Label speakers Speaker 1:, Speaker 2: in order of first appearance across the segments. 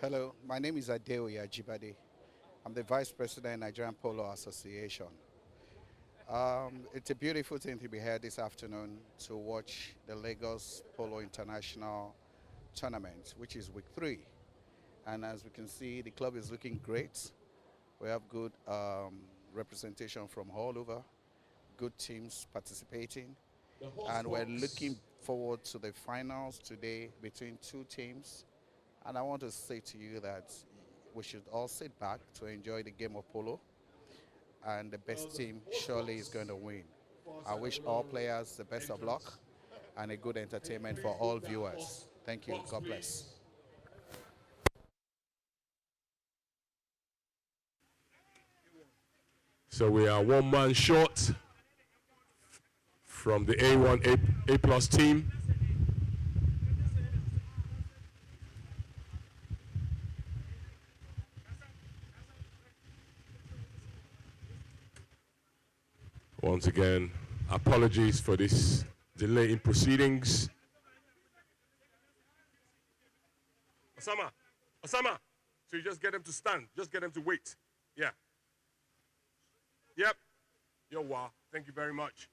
Speaker 1: Hello, my name is Adeoye Ajibade. I'm the Vice President, Nigerian Polo Association. It's a beautiful thing to be here this afternoon to watch the Lagos Polo International Tournament, which is week 3. And as we can see, the club is looking great. We have good representation from all over, good teams participating. And we're looking forward to the finals today between two teams. And I want to say to you that we should all sit back to enjoy the game of polo. And the best team surely is going to win. I wish all players the best of luck and a good entertainment for all viewers. Thank you. God bless.
Speaker 2: So we are one man short from the A1 A plus team. Once again, apologies for this delay in proceedings. Osama, Osama. So you just get them to stand, just get them to wait. Yeah. Yep. Yo, wow. Thank you very much.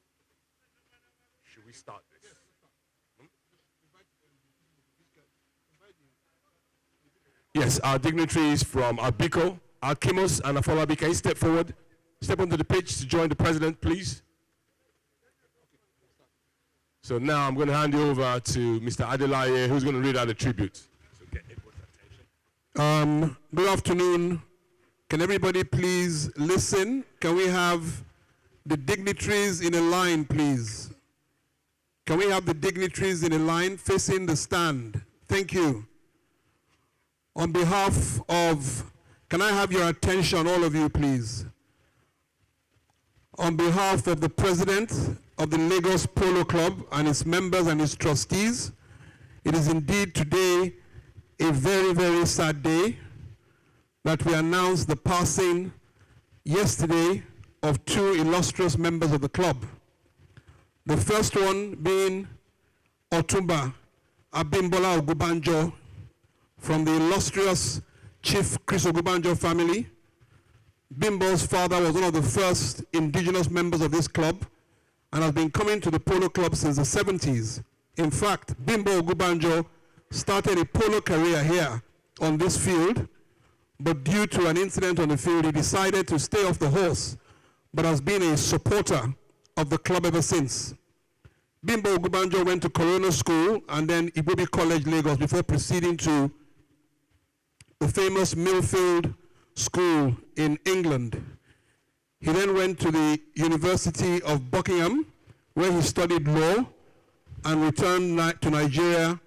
Speaker 2: Should we start this? Yes, our dignitaries from Abiko, Alkimos and Afolabi, can you step forward? Step onto the pitch to join the president, please. So now I'm going to hand you over to Mr. Adelaye, who's going to read out the tribute. So get everyone's attention.
Speaker 3: Good afternoon. Can everybody please listen? Can we have the dignitaries in a line, please? Can we have the dignitaries in a line facing the stand? Thank you. On behalf of, can I have your attention, all of you, please? On behalf of the president of the Lagos Polo Club and its members and its trustees, it is indeed today a very, very sad day that we announced the passing yesterday of two illustrious members of the club. The first one being Otumba Abimbola Ogubanjo from the illustrious Chief Chris Ogubanjo family. Bimbo's father was one of the first indigenous members of this club and has been coming to the polo club since the 70s. In fact, Bimbo Ogubanjo started a polo career here on this field, but due to an incident on the field, he decided to stay off the horse, but has been a supporter of the club ever since. Bimbo Ogubanjo went to Corona School and then Ibobi College, Lagos, before proceeding to the famous Millfield School in England. He then went to the University of Buckingham, where he studied law and returned to Nigeria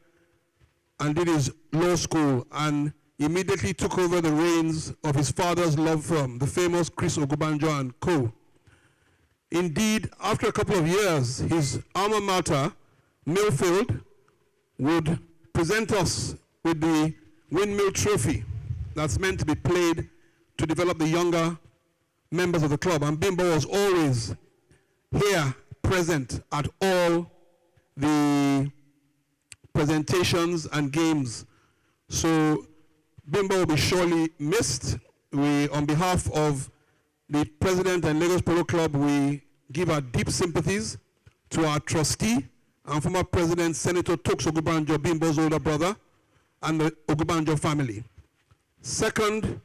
Speaker 3: and did his law school and immediately took over the reins of his father's law firm, the famous Chris Ogubanjo and Co. Indeed, after a couple of years, his alma mater, Millfield, would present us with the Windmill Trophy that's meant to be played to develop the younger members of the club. And Bimbo was always here, present at all the presentations and games. So Bimbo will be surely missed. We, on behalf of the president and Lagos Polo Club, we give our deep sympathies to our trustee and former president, Senator Toks Ogubanjo, Bimbo's older brother, and the Ogubanjo family. Second,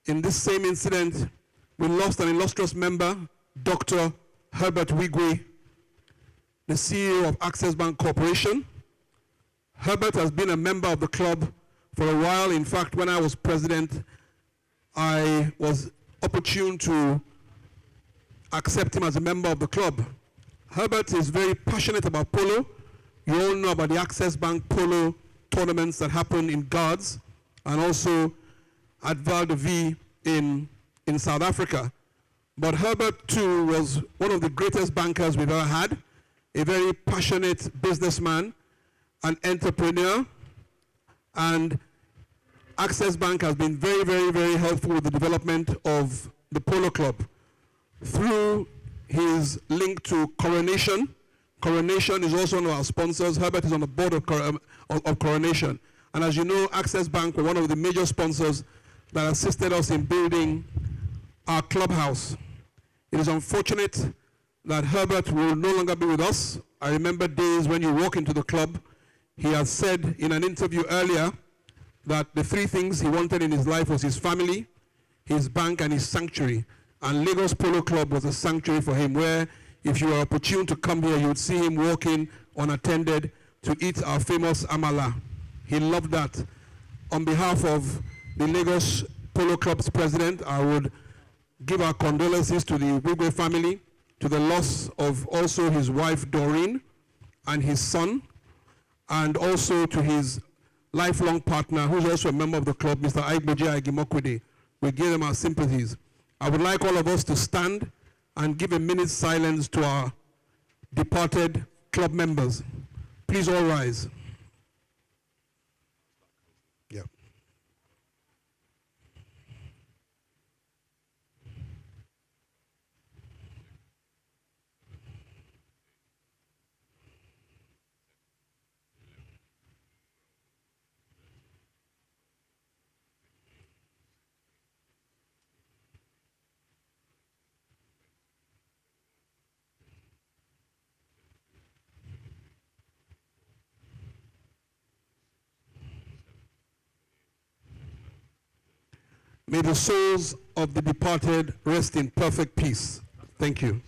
Speaker 3: in this same incident, we lost an illustrious member, Dr. Herbert Wigwe, the CEO of Access Bank Corporation. Herbert has been a member of the club for a while. In fact, when I was president, I was opportune to accept him as a member of the club. Herbert is very passionate about polo. You all know about the Access Bank polo tournaments that happen in Guards and also at Val de Vie in South Africa. But Herbert too was one of the greatest bankers we've ever had, a very passionate businessman, an entrepreneur, and Access Bank has been very, very, very helpful with the development of the Polo Club. Through his link to Coronation, Coronation is also one of our sponsors. Herbert is on the board of Coronation. And as you know, Access Bank were one of the major sponsors that assisted us in building our clubhouse. It is unfortunate that Herbert will no longer be with us. I remember days when you walk into the club, he has said in an interview earlier that the three things he wanted in his life was his family, his bank, and his sanctuary. And Lagos Polo Club was a sanctuary for him, where if you were opportune to come here, you would see him walking unattended to eat our famous amala. He loved that. On behalf of the Lagos Polo Club's president, I would give our condolences to the Wigwe family, to the loss of also his wife Doreen and his son, and also to his lifelong partner, who's also a member of the club, Mr. Aigboje Agimokwede. We give them our sympathies. I would like all of us to stand and give a minute's silence to our departed club members. Please all rise. Yeah. May the souls of the departed rest in perfect peace. Thank you.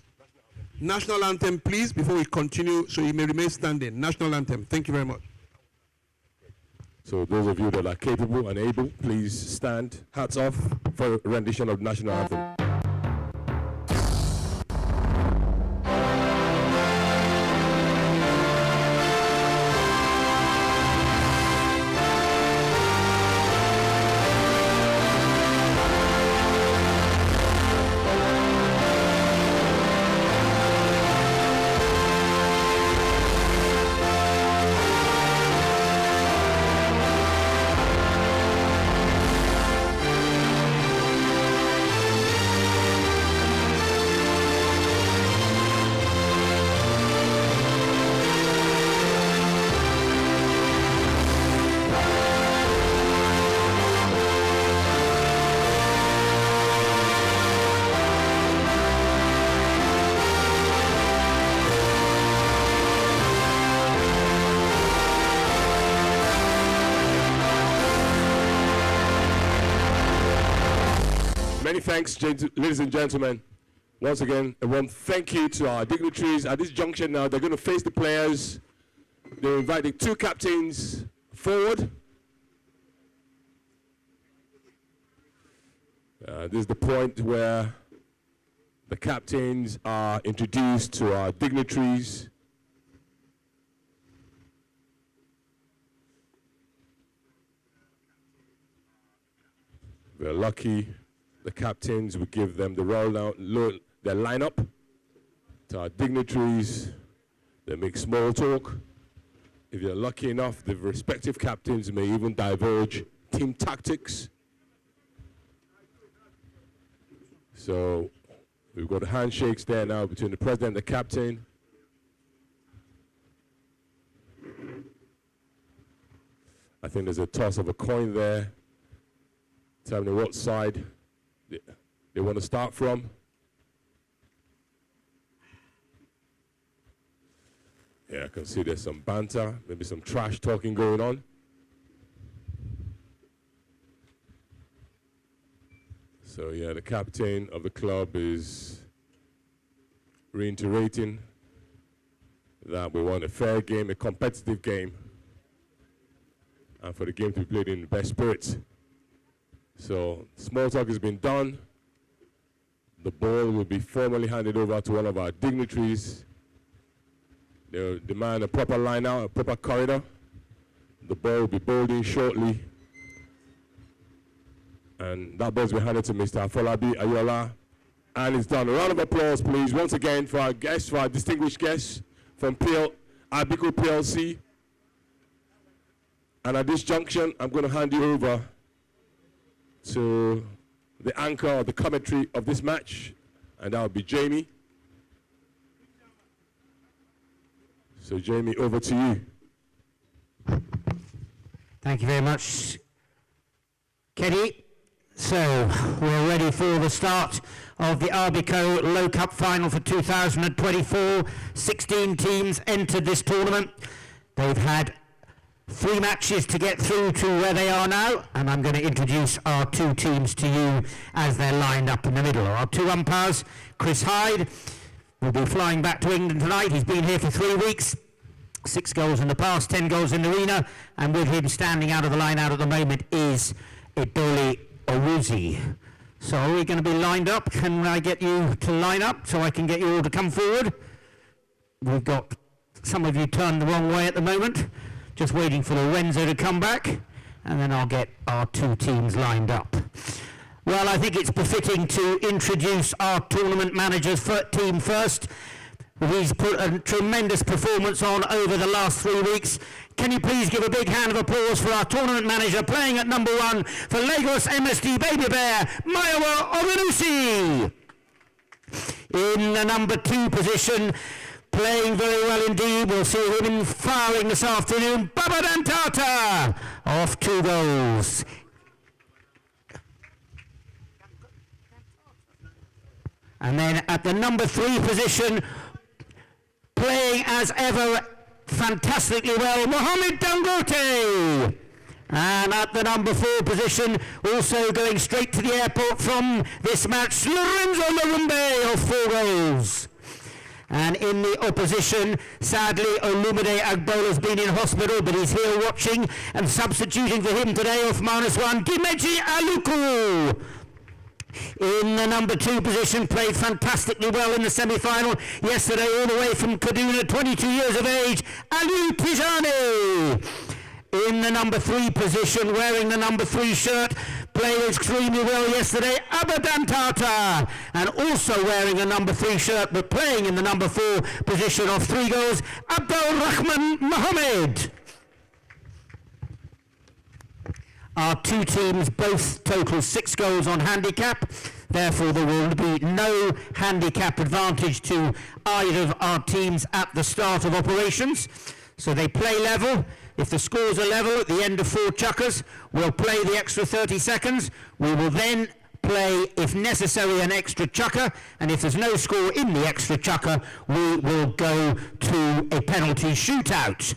Speaker 3: National anthem, please, before we continue, so you may remain standing. National anthem. Thank you very much.
Speaker 2: So those of you that are capable and able, please stand. Hats off for a rendition of national anthem. Many thanks, ladies and gentlemen. Once again, I want to thank you to our dignitaries. At this junction now, they're going to face the players. They're inviting two captains forward. This is the point where the captains are introduced to our dignitaries. We're lucky. The captains will give them the their lineup to our dignitaries. They make small talk. If you're lucky enough, the respective captains may even divulge team tactics. So we've got handshakes there now between the president and the captain. I think there's a toss of a coin there. Tell me what side they want to start from. Yeah, I can see there's some banter, maybe some trash talking going on. So yeah, the captain of the club is reiterating that we want a fair game, a competitive game, and for the game to be played in the best spirits. So small talk has been done. The ball will be formally handed over to one of our dignitaries. They'll demand a proper line out, a proper corridor. The ball will be bowled in shortly. And that ball will be handed to Mr. Afolabi Ayola. And it's done. A round of applause, please, once again for our guests, for our distinguished guests from Abiko PLC. And at this junction, I'm going to hand you over to the anchor or the commentary of this match, and that will be Jamie. So Jamie, over to you.
Speaker 4: Thank you very much, Kenny. So, we're ready for the start of the Arbico Low Cup Final for 2024. 16 teams entered this tournament. They've had 3 matches to get through to where they are now, and I'm going to introduce our 2 teams to you as they're lined up in the middle. Our 2 umpires, Chris Hyde, will be flying back to England tonight. He's been here for 3 weeks. 6 goals in the past, 10 goals in the arena, and with him standing out of the line out at the moment is Idoli Owuzi. So are we going to be lined up? Can I get you to line up so I can get you all to come forward? We've got some of you turned the wrong way at the moment. Just waiting for Lorenzo to come back, and then I'll get our 2 teams lined up. Well, I think it's befitting to introduce our tournament manager's team first. He's put a tremendous performance on over the last 3 weeks. Can you please give a big hand of applause for our tournament manager playing at number 1 for Lagos MSD Baby Bear, Mayowa Ogunusi. In the number 2 position, playing very well indeed, we'll see him firing this afternoon, Baba Dantata, off 2 goals. And then at the number 3 position, playing as ever fantastically well, Mohamed Dangote. And at the number 4 position, also going straight to the airport from this match, Lorenzo Larumbe of 4 goals. And in the opposition, sadly, Olumide Agbola has been in hospital, but he's here watching, and substituting for him today off -1, Dimeji Aluku. In the number 2 position, played fantastically well in the semi-final yesterday, all the way from Kaduna, 22 years of age, Ali Tijani. In the number 3 position, wearing the number 3 shirt, played extremely well yesterday, Abadan Tata. And also wearing the number 3 shirt, but playing in the number 4 position of 3 goals, Abdul Rahman Mohammed. Our 2 teams both total 6 goals on handicap. Therefore, there will be no handicap advantage to either of our teams at the start of operations. So they play level. If the scores are level at the end of 4 chukkers, we'll play the extra 30 seconds. We will then play, if necessary, an extra chukker. And if there's no score in the extra chukker, we will go to a penalty shootout.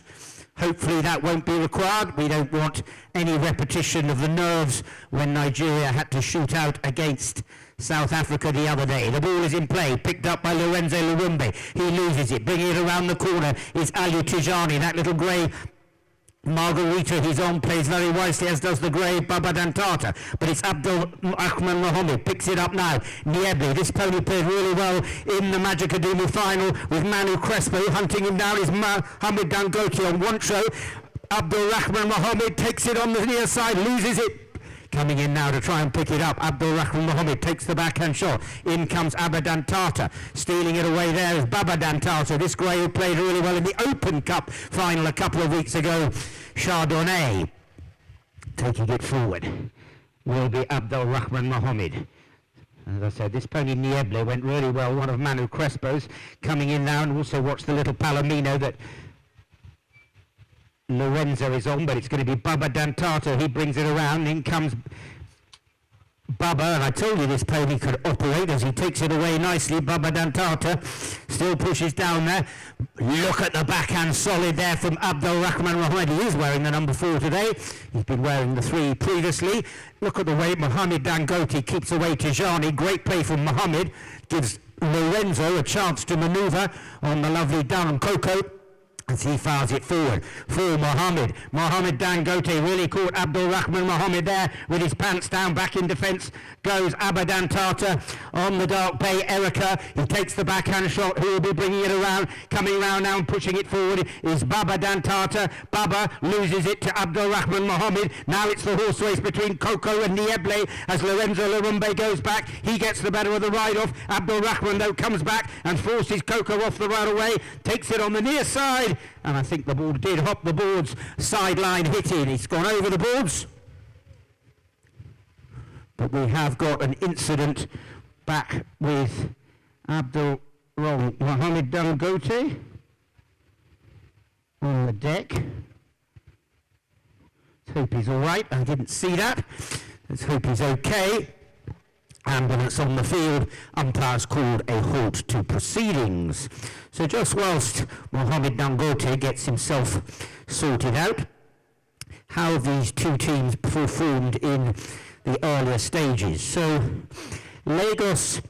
Speaker 4: Hopefully that won't be required. We don't want any repetition of the nerves when Nigeria had to shoot out against South Africa the other day. The ball is in play, picked up by Lorenzo Larumbe. He loses it. Bringing it around the corner is Ali Tijani, that little grey Margarita he's on, plays very wisely, as does the grey Baba Dantata. But it's Abdul Rahman Mohammed, picks it up now. Niebli, this pony played really well in the Magic Academy final with Manu Crespo. Hunting him down is Mohamed Dangote on one show. Abdul Rahman Mohammed takes it on the near side, loses it. Coming in now to try and pick it up. Abdul Rahman Mohammed takes the backhand shot. In comes Abadan Tata. Stealing it away there is Babadan Tata. This grey who played really well in the Open Cup final a couple of weeks ago. Chardonnay. Taking it forward will be Abdul Rahman Mohammed. As I said, this pony Nieble went really well. One of Manu Crespo's coming in now, and also watch the little Palomino that Lorenzo is on, but it's going to be Baba Dantata. He brings it around. In comes Baba, and I told you this pony could operate as he takes it away nicely. Baba Dantata still pushes down there. Look at the backhand solid there from Abdul Rahman Mohammed. He is wearing the number 4 today. He's been wearing the 3 previously. Look at the way Mohamed Dangote keeps away Tijani. Great play from Mohammed. Gives Lorenzo a chance to manoeuvre on the lovely Durham Coco as he fires it forward for Mohammed. Mohamed Dangote really caught Abdul Rahman Mohammed there with his pants down. Back in defence goes Abadan Tata on the dark bay. Erica, he takes the backhand shot. Who will be bringing it around? Coming round now and pushing it forward is Babadan Tata. Baba loses it to Abdul Rahman Mohammed. Now it's the horse race between Coco and Nieble as Lorenzo Larumbe goes back. He gets the better of the ride-off. Abdul Rahman though comes back and forces Coco off the right away. Takes it on the near side. And I think the ball did hop the boards, sideline hitting. It's gone over the boards. But we have got an incident back with Mohamed Dangote on the deck. So hope he's all right. I didn't see that. Let's hope he's okay. Ambulance on the field. Umpires called a halt to proceedings. So just whilst Mohamed Dangote gets himself sorted out, how these two teams performed in the earlier stages. So Lagos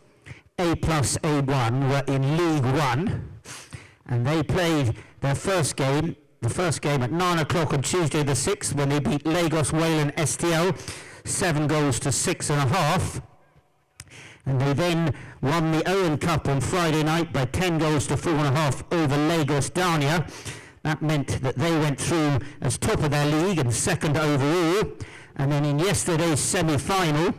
Speaker 4: A plus A1 were in League One, and they played their first game, the first game at 9 o'clock on Tuesday the 6th, when they beat Lagos Wayland STL 7 goals to 6.5. And they then won the Owen Cup on Friday night by 10 goals to 4.5 over Lagos Dania. That meant that they went through as top of their league and second overall. And then in yesterday's semi-final,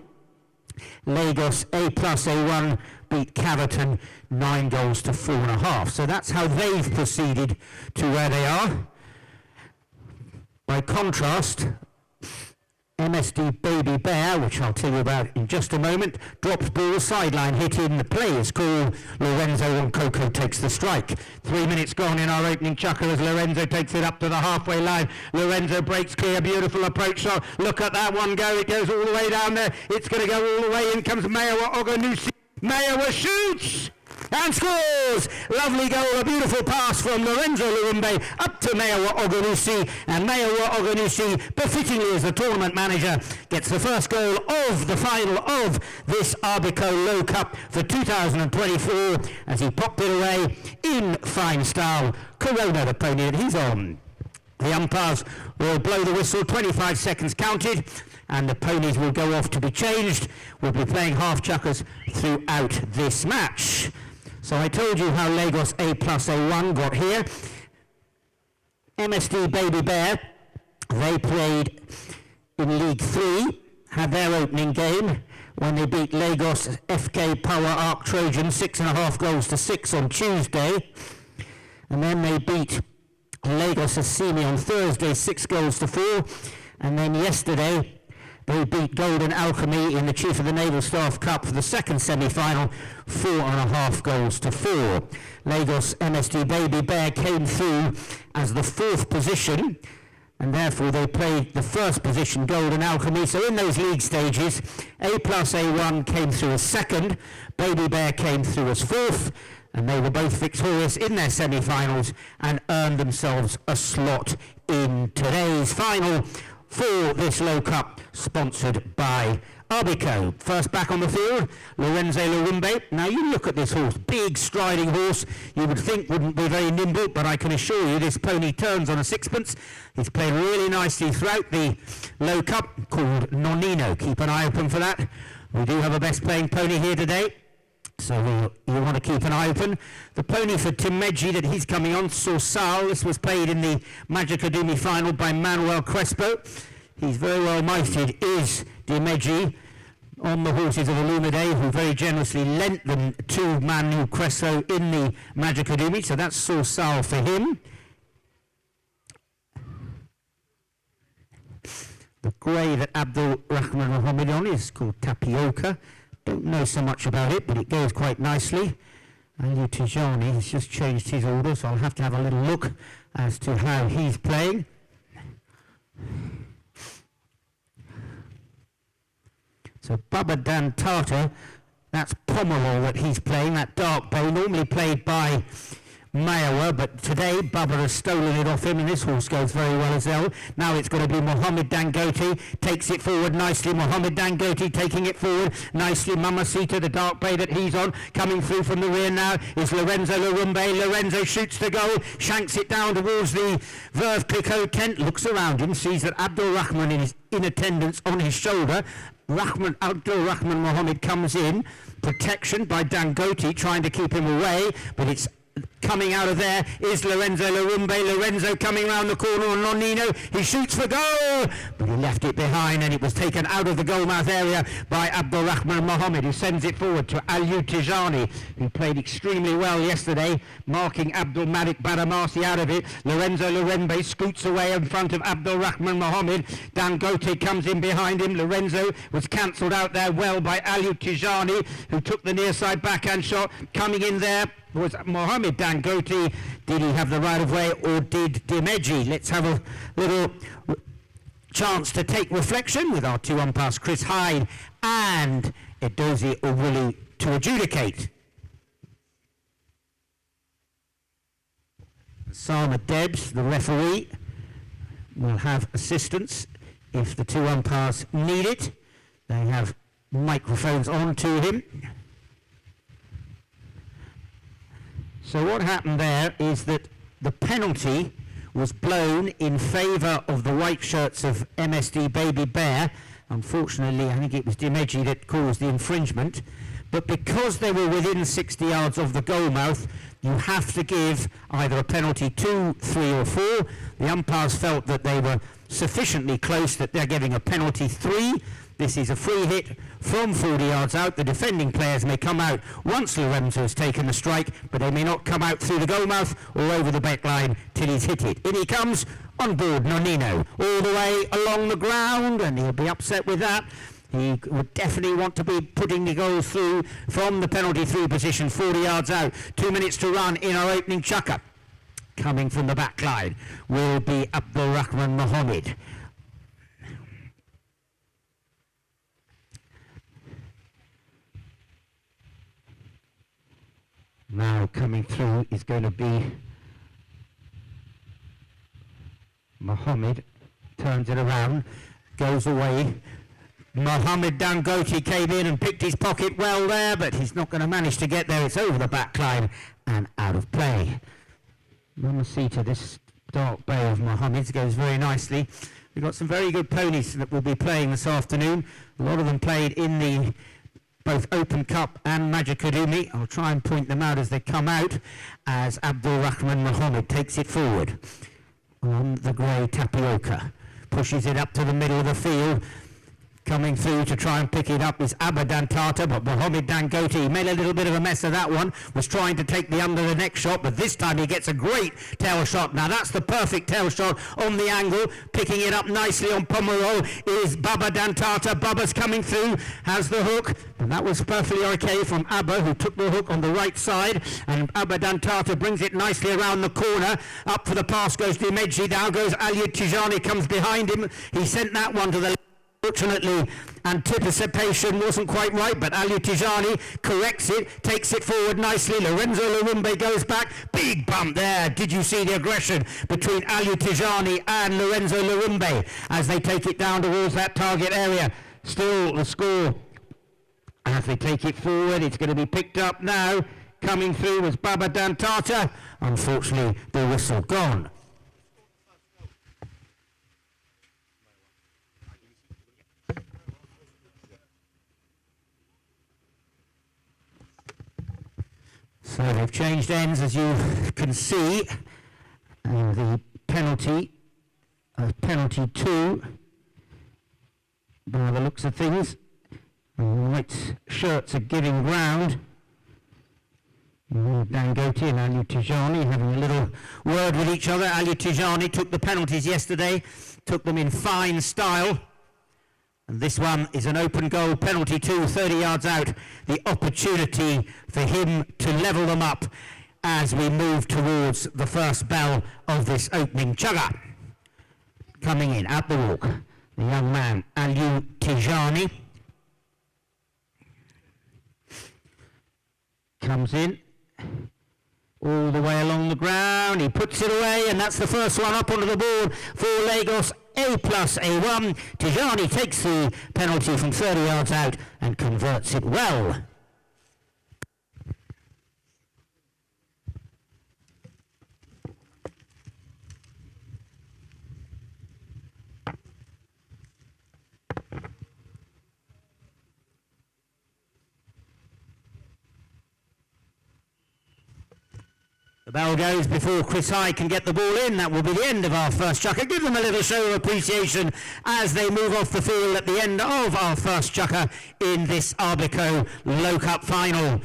Speaker 4: Lagos A plus A1 beat Caverton 9 goals to 4.5. So that's how they've proceeded to where they are. By contrast, MSD Baby Bear, which I'll tell you about in just a moment, drops ball, sideline hit in, the play is called. Lorenzo and Coco takes the strike. 3 minutes gone in our opening chukker as Lorenzo takes it up to the halfway line. Lorenzo breaks clear, beautiful approach shot. Look at that one go, it goes all the way down there. It's going to go all the way. In comes Mayowa Oganusi. Mayowa shoots! And scores! Lovely goal, a beautiful pass from Lorenzo Luumbe up to Mayowa Oganusi, and Mayowa Oganusi, befittingly as the tournament manager, gets the first goal of the final of this Arbico Low Cup for 2024 as he popped it away in fine style. Corona, the pony that he's on. The umpires will blow the whistle, 25 seconds counted, and the ponies will go off to be changed. We'll be playing half chukkers throughout this match. So I told you how Lagos A plus A1 got here. MSD Baby Bear, they played in League 3, had their opening game when they beat Lagos FK Power Arc Trojan 6.5 goals to 6 on Tuesday. And then they beat Lagos Assimi on Thursday 6 goals to 4. And then yesterday they beat Golden Alchemy in the Chief of the Naval Staff Cup for the second semi-final, 4.5 goals to 4. Lagos MSD Baby Bear came through as the 4th position, and therefore they played the first position, Golden Alchemy. So in those league stages, A plus A1 came through as 2nd, Baby Bear came through as 4th, and they were both victorious in their semi-finals and earned themselves a slot in today's final for this Low Cup, sponsored by Arbico. First back on the field, Lorenzo Luumbe. Now you look at this horse, big striding horse, you would think wouldn't be very nimble, but I can assure you this pony turns on a sixpence. He's played really nicely throughout the Low Cup, called Nonino. Keep an eye open for that. We do have a best playing pony here today, so you want to keep an eye open. The pony for Timeji that he's coming on, Sorsal. This was played in the Magic Adumi final by Manuel Crespo. He's very well mighted, is Timeji, on the horses of Illumide, who very generously lent them to Manuel Crespo in the Magic Adumi. So that's Sorsal for him. The grey that Abdul Rahman Mohammed on is called Tapioca. Don't know so much about it, but it goes quite nicely. Ali Tijani has just changed his order, so I'll have to have a little look as to how he's playing. So Baba Dan Tata, that's Pomerol that he's playing, that dark bay, normally played by Mayowa, but today Bubba has stolen it off him, and this horse goes very well as well. Now it's going to be Mohamed Dangote, takes it forward nicely. Mohamed Dangote taking it forward nicely. Mamacita, the dark bay that he's on, coming through from the rear now is Lorenzo Luumbe. Lorenzo shoots the goal, shanks it down towards the Verve Clicquot. Kent looks around him, sees that Abdul Rahman is in attendance on his shoulder. Abdul Rahman Mohammed comes in, protection by Dangote, trying to keep him away, but it's coming out of there is Lorenzo Luumbe. Lorenzo coming around the corner on Nonino. He shoots for goal, but he left it behind, and it was taken out of the goalmouth area by Abdul Rahman Mohammed, who sends it forward to Aliou Tijani, who played extremely well yesterday, marking Abdul Malik Badamasi out of it. Lorenzo Luumbe scoots away in front of Abdul Rahman Mohammed. Dangote comes in behind him. Lorenzo was cancelled out there well by Aliou Tijani, who took the near side backhand shot. Coming in there was Mohamed Dangote. Did he have the right of way, or did Dimeji? Let's have a little chance to take reflection with our two umpires, Chris Hyde and Edozie Owuli, to adjudicate. Sama Debs, the referee, will have assistance if the two umpires need it. They have microphones on to him. So what happened there is that the penalty was blown in favour of the white shirts of MSD Baby Bear. Unfortunately, I think it was Dimeji that caused the infringement. But because they were within 60 yards of the goal mouth, you have to give either a penalty 2, 3 or 4. The umpires felt that they were sufficiently close that they're giving a penalty 3. This is a free hit from 40 yards out. The defending players may come out once Lorenzo has taken the strike, but they may not come out through the goal mouth or over the back line till he's hit it. In he comes on board Nonino, all the way along the ground, and he'll be upset with that. He would definitely want to be putting the goals through from the penalty 3 position, 40 yards out. 2 minutes to run in our opening chukker. Coming from the back line will be Abdul Rahman Mohammed. Now coming through is going to be Mohammed, turns it around, goes away. Mohammed Dangote came in and picked his pocket well there, but he's not going to manage to get there. It's over the back line and out of play. Mamacita, this dark bay of Mohammed's goes very nicely. We've got some very good ponies that will be playing this afternoon. A lot of them played in the both Open Cup and Magic Kadumi. I'll try and point them out as they come out, as Abdul Rahman Mohammed takes it forward on the grey tapioca, pushes it up to the middle of the field. Coming through to try and pick it up is Abadan Tata, but Mohammed Dangote made a little bit of a mess of that one, was trying to take the under the neck shot, but this time he gets a great tail shot. Now that's the perfect tail shot on the angle. Picking it up nicely on Pomerol is Babadan Tata. Baba's coming through, has the hook, and that was perfectly okay from Abba, who took the hook on the right side, and Abadan Tata brings it nicely around the corner. Up for the pass goes Dimeji, now goes Aliou Tijani, comes behind him. He sent that one to the Fortunately, anticipation wasn't quite right, but Aliou Tijani corrects it, takes it forward nicely. Lorenzo Larumbe goes back. Big bump there. Did you see the aggression between Aliou Tijani and Lorenzo Larumbe as they take it down towards that target area? Still the score. As they take it forward, it's going to be picked up now. Coming through was Babadan Tata. Unfortunately, the whistle gone. So they've changed ends, as you can see. The penalty 2, by the looks of things. The white shirts are giving ground. Dangote and Aliou Tijani having a little word with each other. Aliou Tijani took the penalties yesterday, took them in fine style. And this one is an open goal, penalty 2, 30 yards out. The opportunity for him to level them up as we move towards the first bell of this opening chugger. Coming in at the walk, the young man, Aliou Tijani. Comes in, all the way along the ground. He puts it away, and that's the first one up onto the board for Lagos. A+A1. Tijani takes the penalty from 30 yards out and converts it well. The bell goes before Chris Hyde can get the ball in. That will be the end of our first chukker. Give them a little show of appreciation as they move off the field at the end of our first chukker in this Arbico Low Cup final.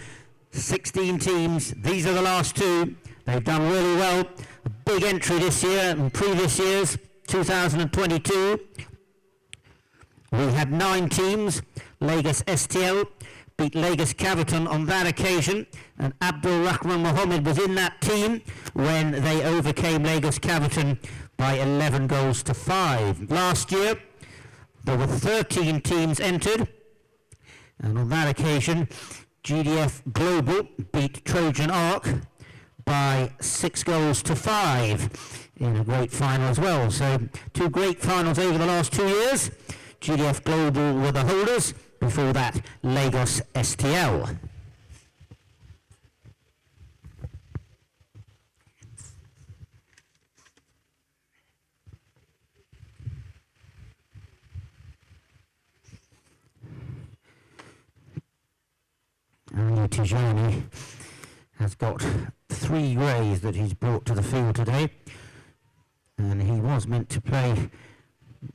Speaker 4: 16 teams. These are the last 2. They've done really well. A big entry this year and previous years, 2022. We had 9 teams. Lagos STL beat Lagos Caverton on that occasion, and Abdul Rahman Mohammed was in that team when they overcame Lagos Caverton by 11 goals to 5. Last year, there were 13 teams entered, and on that occasion, GDF Global beat Trojan Ark by 6 goals to 5 in a great final as well. So 2 great finals over the last 2 years. GDF Global were the holders. Before that, Lagos STL. Tijani has got 3 greys that he's brought to the field today, and he was meant to play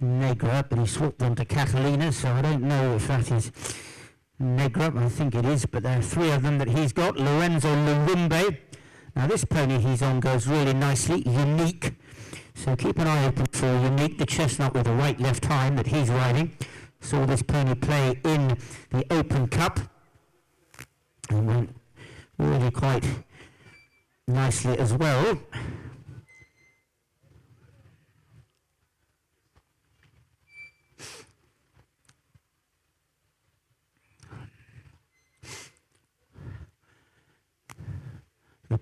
Speaker 4: Negra, but he swapped them to Catalina, so I don't know if that is Negra. I think it is, but there are 3 of them that he's got. Lorenzo Lurumbe. Now this pony he's on goes really nicely, Unique, so keep an eye open for Unique, the chestnut with the white left hind that he's riding. Saw this pony play in the Open Cup and went really quite nicely as well. The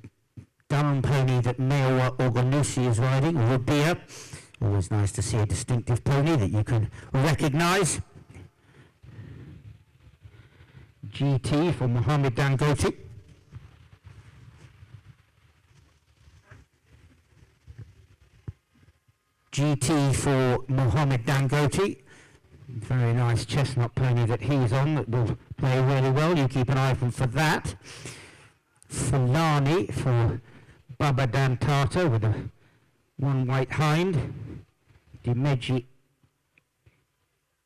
Speaker 4: Durham pony that Mayowa Organusi is riding, Rubia. Always nice to see a distinctive pony that you can recognise. GT for Mohammed Dangote. GT for Mohammed Dangote. Very nice chestnut pony that he's on that will play really well. You keep an eye open for that. Fulani for Baba Dantata with a 1 white hind. Dimeji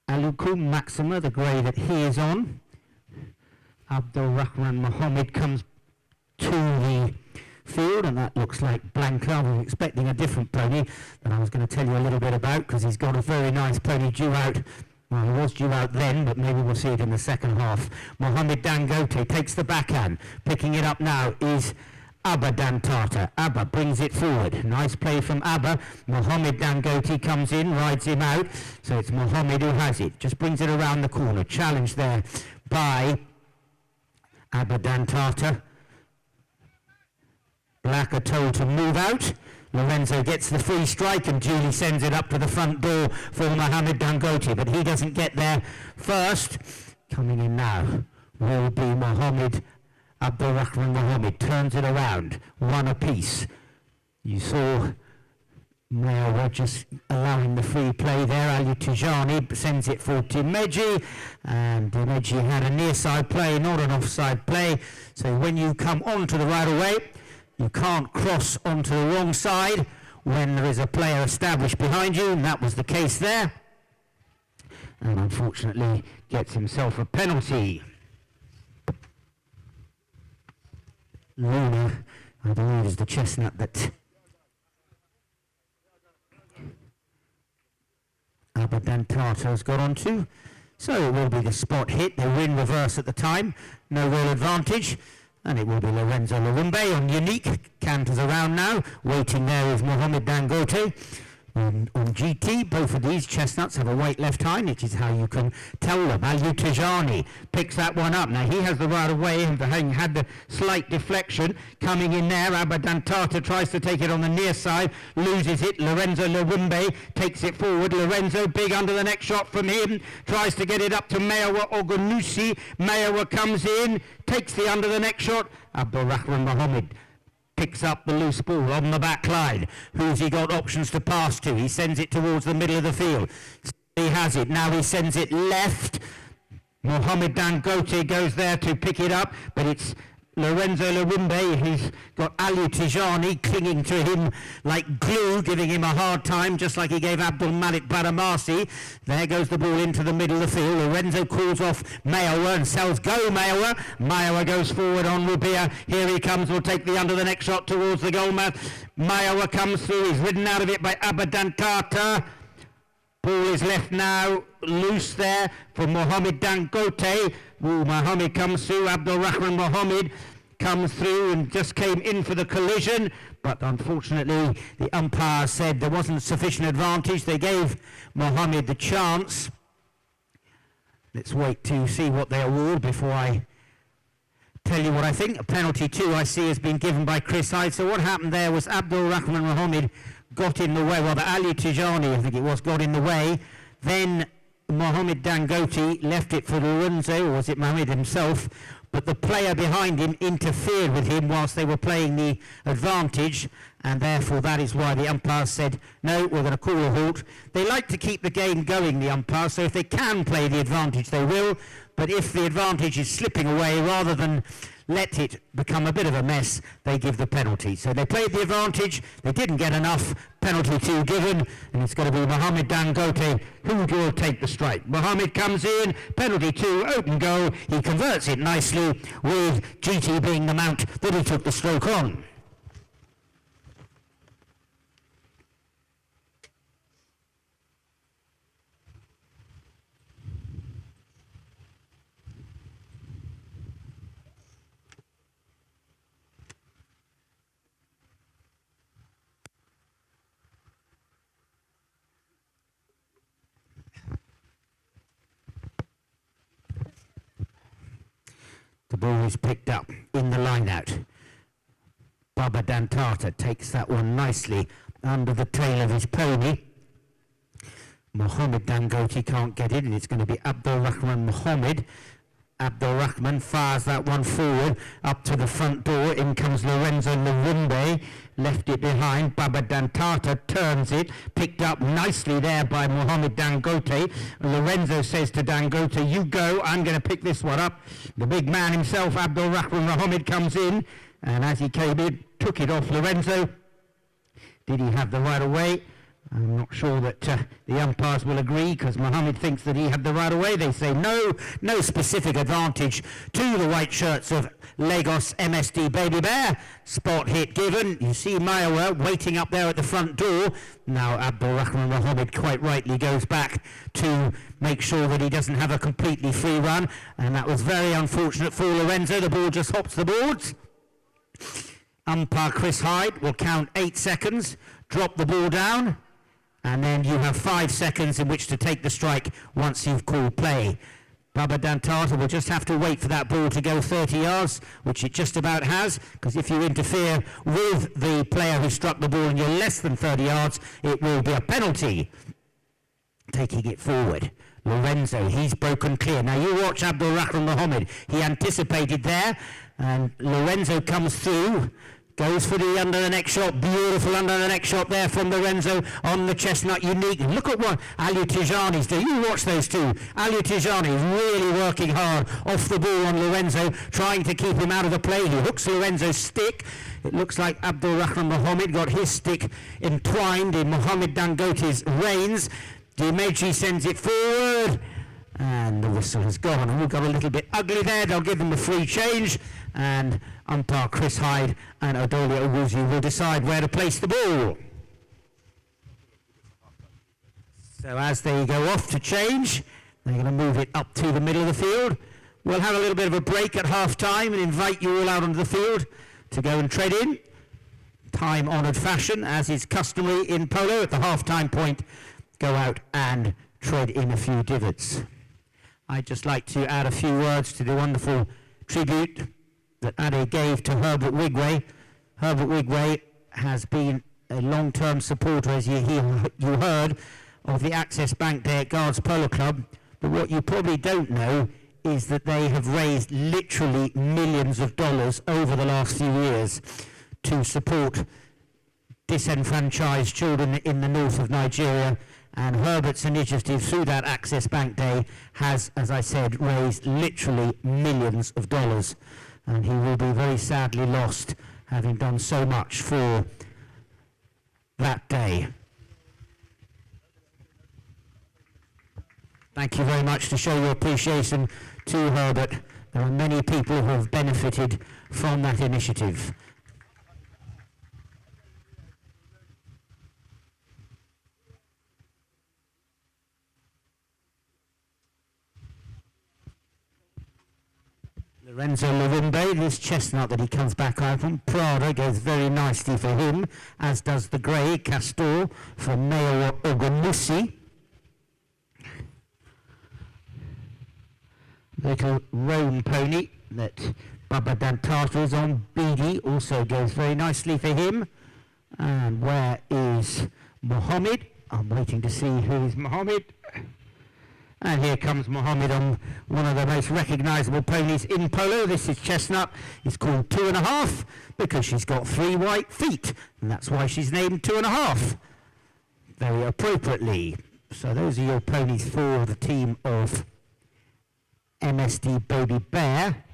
Speaker 4: Alukum Maxima, the grey that he is on. Abdul Rahman Mohammed comes to the field, and that looks like Blanca. I was expecting a different pony that I was going to tell you a little bit about, because he's got a very nice pony due out. Well, he was due out then, but maybe we'll see it in the second half. Mohammed Dangote takes the backhand. Picking it up now is Abba Dantata. Abba brings it forward. Nice play from Abba. Mohammed Dangote comes in, rides him out. So it's Mohammed who has it. Just brings it around the corner. Challenge there by Abba Dantata. Black are told to move out. Lorenzo gets the free strike and Julie sends it up to the front door for Mohammed Dangote, but he doesn't get there first. Coming in now will be Mohammed Abdurrahman Mohammed. Turns it around, 1 apiece. You saw Mayowa just allowing the free play there. Ali Tijani sends it for Dimeji, and Dimeji had a near side play, not an offside play. So when you come onto the right of way, you can't cross onto the wrong side when there is a player established behind you, and that was the case there. And unfortunately gets himself a penalty. Luna, I believe, is the chestnut that Abba Dantata's got onto. So it will be the spot hit. They were in reverse at the time, no real advantage. And it will be Lorenzo Lurumbe on Unique. Canters around now. Waiting there is Mohammed Dangote. On GT, both of these chestnuts have a white left hind, which is how you can tell them. Aliou Tijani picks that one up. Now he has the right of way, and having had the slight deflection coming in there, Abba Dantata tries to take it on the near side, loses it. Lorenzo Lurumbe takes it forward. Lorenzo, big under the neck shot from him, tries to get it up to Mayowa Ogunusi. Mayowa comes in, takes the under the neck shot. Abdurrahman Mohammed picks up the loose ball on the back line. Who's he got options to pass to? He sends it towards the middle of the field. He has it. Now he sends it left. Mohammed Dangote goes there to pick it up, but it's Lorenzo Lurumbe, who's got Aliou Tijani clinging to him like glue, giving him a hard time, just like he gave Abdul Malik Badamasi. There goes the ball into the middle of the field. Lorenzo calls off Mayowa and sells go Mayowa. Mayowa goes forward on Rubia. Here he comes, will take the under the neck shot towards the goal mouth. Mayowa comes through, he's ridden out of it by Abba Dantata. Ball is left now, loose there for Mohammed Dangote. Mohammed comes through, Abdul Rahman Mohammed comes through and just came in for the collision, but unfortunately the umpire said there wasn't sufficient advantage. They gave Mohammed the chance. Let's wait to see what they award before I tell you what I think. A penalty too, I see, has been given by Chris Hyde. So what happened there was Abdul Rahman Mohammed got in the way, well, the Ali Tijani, I think it was, got in the way. Then Mohammed Dangote left it for Lorenzo, or was it Mohammed himself? But the player behind him interfered with him whilst they were playing the advantage, and therefore that is why the umpire said, no, we're going to call a halt. They like to keep the game going, the umpire, so if they can play the advantage, they will. But if the advantage is slipping away, rather than let it become a bit of a mess, they give the penalty. So they played the advantage, they didn't get enough, penalty 2 given, and it's going to be Mohammed Dangote who will take the strike. Mohammed comes in, penalty 2, open goal, he converts it nicely, with GT being the mount that he took the stroke on. The ball is picked up in the line-out. Baba Dantata takes that one nicely under the tail of his pony. Mohammed Dangote can't get it, and it's going to be Abdul Rahman Mohammed. Abdul Rahman fires that one forward up to the front door. In comes Lorenzo Lawumbe, left it behind. Baba Dantata turns it, picked up nicely there by Mohammed Dangote. Lorenzo says to Dangote, you go, I'm going to pick this one up. The big man himself, Abdul Rahman Mohammed, comes in, and as he came in, took it off Lorenzo. Did he have the right of way? I'm not sure that the umpires will agree, because Mohammed thinks that he had the right of way. They say no specific advantage to the white shirts of Lagos MSD Baby Bear. Spot hit given. You see Mayawa waiting up there at the front door. Now Abdul Rahman Mohammed quite rightly goes back to make sure that he doesn't have a completely free run, and that was very unfortunate for Lorenzo. The ball just hops the boards. Umpire Chris Hyde will count 8 seconds, drop the ball down, and then you have 5 seconds in which to take the strike once you've called play. Baba Dantata will just have to wait for that ball to go 30 yards, which it just about has, because if you interfere with the player who struck the ball and you're less than 30 yards, it will be a penalty. Taking it forward. Lorenzo, he's broken clear. Now you watch Abdul Rahman Mohammed. He anticipated there, and Lorenzo comes through. Goes for the under the neck shot, beautiful under the neck shot there from Lorenzo on the chestnut, unique. Look at what Ali Tijani's doing. You watch those two. Ali Tijani is really working hard off the ball on Lorenzo, trying to keep him out of the play. He hooks Lorenzo's stick. It looks like Abdul Rahman Mohammed got his stick entwined in Mohammed Dangote's reins. Dimeji sends it forward, and the whistle has gone. And we've got a little bit ugly there. They'll give them a free change, and umpire Chris Hyde and Odolia Owuzu will decide where to place the ball. So as they go off to change, they're going to move it up to the middle of the field. We'll have a little bit of a break at half-time and invite you all out onto the field to go and tread in. Time-honoured fashion, as is customary in polo, at the half-time point, go out and tread in a few divots. I'd just like to add a few words to the wonderful tribute that Ade gave to Herbert Wigway. Herbert Wigway has been a long-term supporter, as you heard, of the Access Bank Day at Guards Polo Club. But what you probably don't know is that they have raised literally millions of dollars over the last few years to support disenfranchised children in the north of Nigeria. And Herbert's initiative through that Access Bank Day has, as I said, raised literally millions of dollars. And he will be very sadly lost, having done so much for that day. Thank you very much to show your appreciation to Herbert. There are many people who have benefited from that initiative. Lorenzo Lawumbe, this chestnut that he comes back out from Prada goes very nicely for him, as does the grey Castor from Mayo Ogamusi. Little roan pony that Baba Dantata is on, Beady, also goes very nicely for him. And where is Mohammed? I'm waiting to see who is Mohammed. And here comes Mohammed on one of the most recognisable ponies in polo. This is Chestnut. It's called 2.5 because she's got 3 white feet, and that's why she's named 2.5. Very appropriately. So those are your ponies for the team of MSD Baby Bear.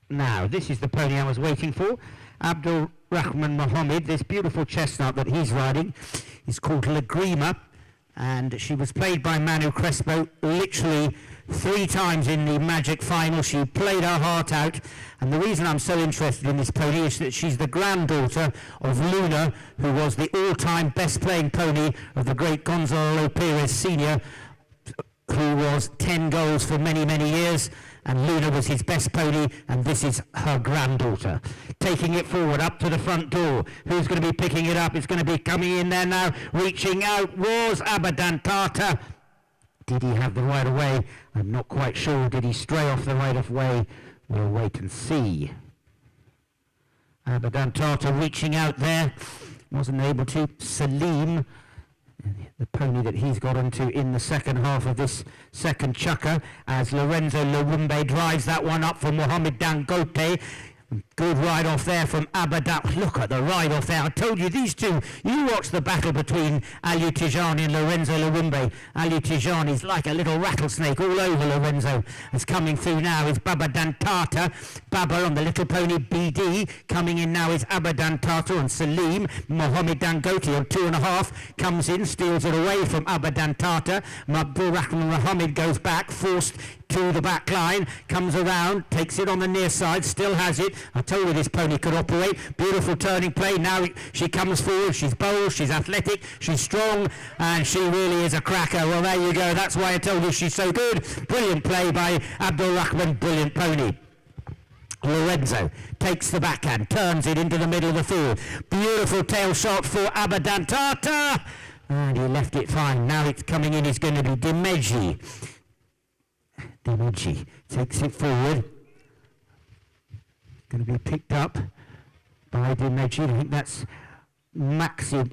Speaker 4: Now, this is the pony I was waiting for. Abdul Rahman Mohammed, this beautiful chestnut that he's riding, is called Lagrima. And she was played by Manu Crespo literally 3 times in the Magic final. She played her heart out, and the reason I'm so interested in this pony is that she's the granddaughter of Luna, who was the all-time best playing pony of the great Gonzalo Perez Sr., who was 10 goals for many, many years, and Luna was his best pony, and this is her granddaughter. Taking it forward up to the front door. Who's going to be picking it up? It's going to be coming in there now. Reaching out was Abadantata. Did he have the right of way? I'm not quite sure. Did he stray off the right of way? We'll wait and see. Abadantata reaching out there. Wasn't able to. Salim, the pony that he's got onto in the second half of this second chukker, as Lorenzo Lawumbe drives that one up for Mohammed Dangote. Good ride off there from Abadat. Look at the ride off there. I told you these two, you watch the battle between Aliou Tijani and Lorenzo Lawumbe. Aliou Tijani is like a little rattlesnake all over Lorenzo. As coming through now is Baba Dantata. Baba on the little pony BD. Coming in now is Abadantata and Salim. Mohammed Dangote on 2.5 comes in, steals it away from Abadantata. Abdul Rahman Mohammed goes back, forced to the back line, comes around, takes it on the near side, still has it. I told you this pony could operate. Beautiful turning play. Now she comes forward. She's bold, she's athletic, she's strong, and she really is a cracker. Well, there you go. That's why I told you she's so good. Brilliant play by Abdul Rahman. Brilliant pony. Lorenzo takes the backhand, turns it into the middle of the field. Beautiful tail shot for Abadantata. And he left it fine. Now it's coming in. It's going to be Dimeji. Dimeji takes it forward. Going to be picked up by Dimeji. I think that's Mexico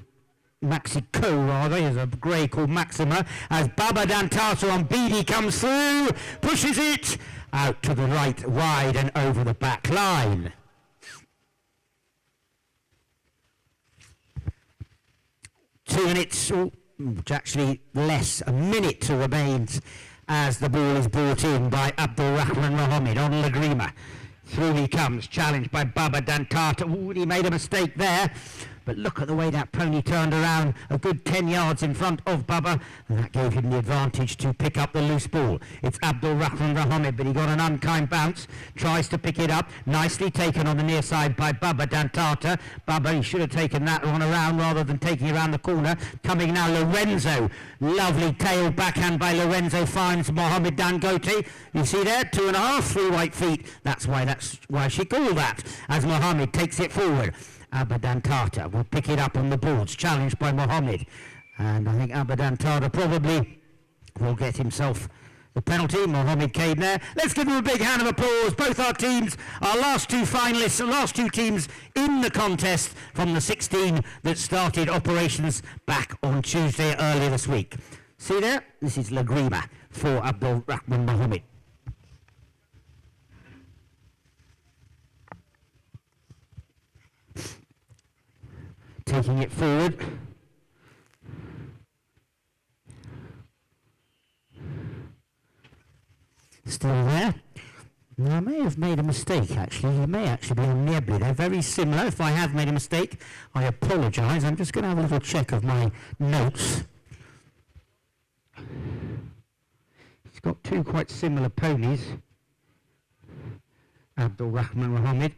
Speaker 4: rather. There's a grey called Maxima. As Baba Dantata on Beady comes through, pushes it out to the right, wide and over the back line. Two minutes, actually less, a minute to remains as the ball is brought in by Abdul Rahman Mohammed on Lagrima. Through he comes, challenged by Baba Dantata. Ooh, he made a mistake there. But look at the way that pony turned around a good 10 yards in front of Baba, and that gave him the advantage to pick up the loose ball. It's Abdul Rahman Mohammed, but he got an unkind bounce, tries to pick it up, nicely taken on the near side by Baba Dantata. Baba, he should have taken that one around rather than taking it around the corner. Coming now Lorenzo, lovely tail backhand by Lorenzo, finds Mohammed Dangote. You see there, 2.5, 3 white feet. That's why she called that, as Mohammed takes it forward. Abadantata will pick it up on the boards, challenged by Mohammed. And I think Abadantata probably will get himself the penalty. Mohammed came there. Let's give them a big hand of applause. Both our teams, our last 2 finalists, the last 2 teams in the contest from the 16 that started operations back on Tuesday earlier this week. See there? This is Lagrima for Abdul Rahman Mohammed. Taking it forward. Still there. Now, I may have made a mistake, actually. You may actually be on Niebli. They're very similar. If I have made a mistake, I apologise. I'm just going to have a little check of my notes. He's got 2 quite similar ponies. Abdul Rahman Mohammed.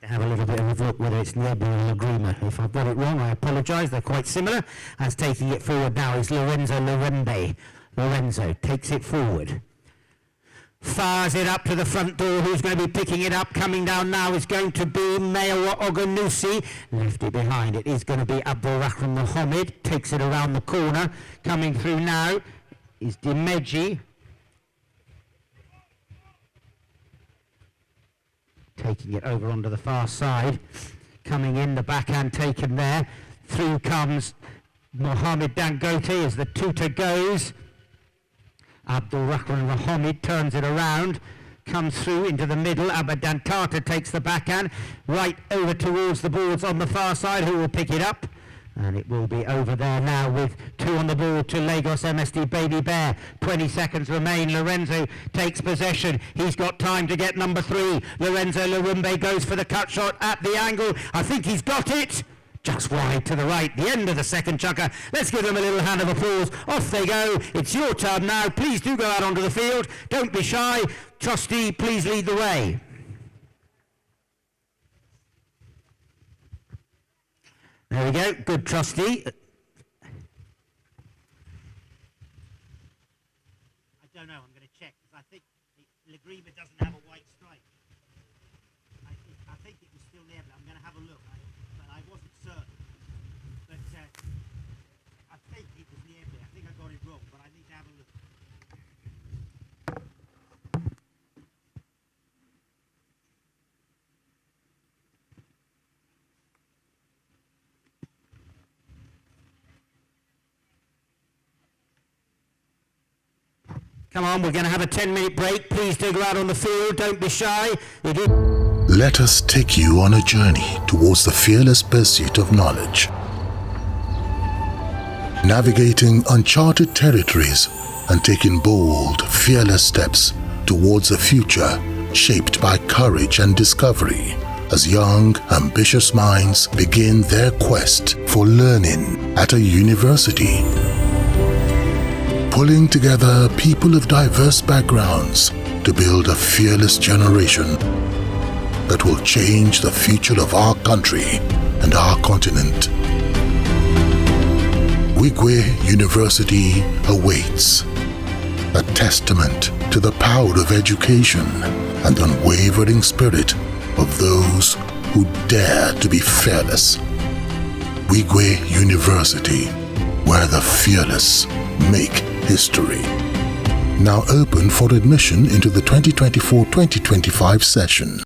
Speaker 4: To have a little bit of a look whether it's Niebla or Lagrima. If I've got it wrong, I apologise. They're quite similar. As taking it forward now is Lorenzo Lorembe. Lorenzo takes it forward. Fires it up to the front door. Who's going to be picking it up? Coming down now is going to be Mayowa Oganusi. Left it behind. It is going to be Abdulrahman Mohammed. Takes it around the corner. Coming through now is Dimeji. Taking it over onto the far side. Coming in, the backhand taken there. Through comes Mohammed Dangote as the tutor goes. Abdul Rahman Mohammed turns it around, comes through into the middle. Abadan Tata takes the backhand right over towards the boards on the far side. Who will pick it up? And it will be over there now with 2 on the board to Lagos MSD Baby Bear. 20 seconds remain. Lorenzo takes possession. He's got time to get number 3. Lorenzo Larumbe goes for the cut shot at the angle. I think he's got it. Just wide to the right, the end of the second chukker. Let's give them a little hand of applause. Off they go. It's your turn now. Please do go out onto the field. Don't be shy. Trustee, please lead the way. There we go. Good trustee. I don't know. I'm going to check because I think Lagrima doesn't have a white stripe. I think it was still there, but I'm going to have a look. But I wasn't certain. But I think it was near there. I think I got it wrong, but I need to have a look. Come on, we're going to have a 10-minute break. Please do go out on the field. Don't be shy.
Speaker 5: Let us take you on a journey towards the fearless pursuit of knowledge. Navigating uncharted territories and taking bold, fearless steps towards a future shaped by courage and discovery as young, ambitious minds begin their quest for learning at a university. Pulling together people of diverse backgrounds to build a fearless generation that will change the future of our country and our continent. Wigwe University awaits, a testament to the power of education and unwavering spirit of those who dare to be fearless. Wigwe University, where the fearless make history. Now open for admission into the 2024-2025 session.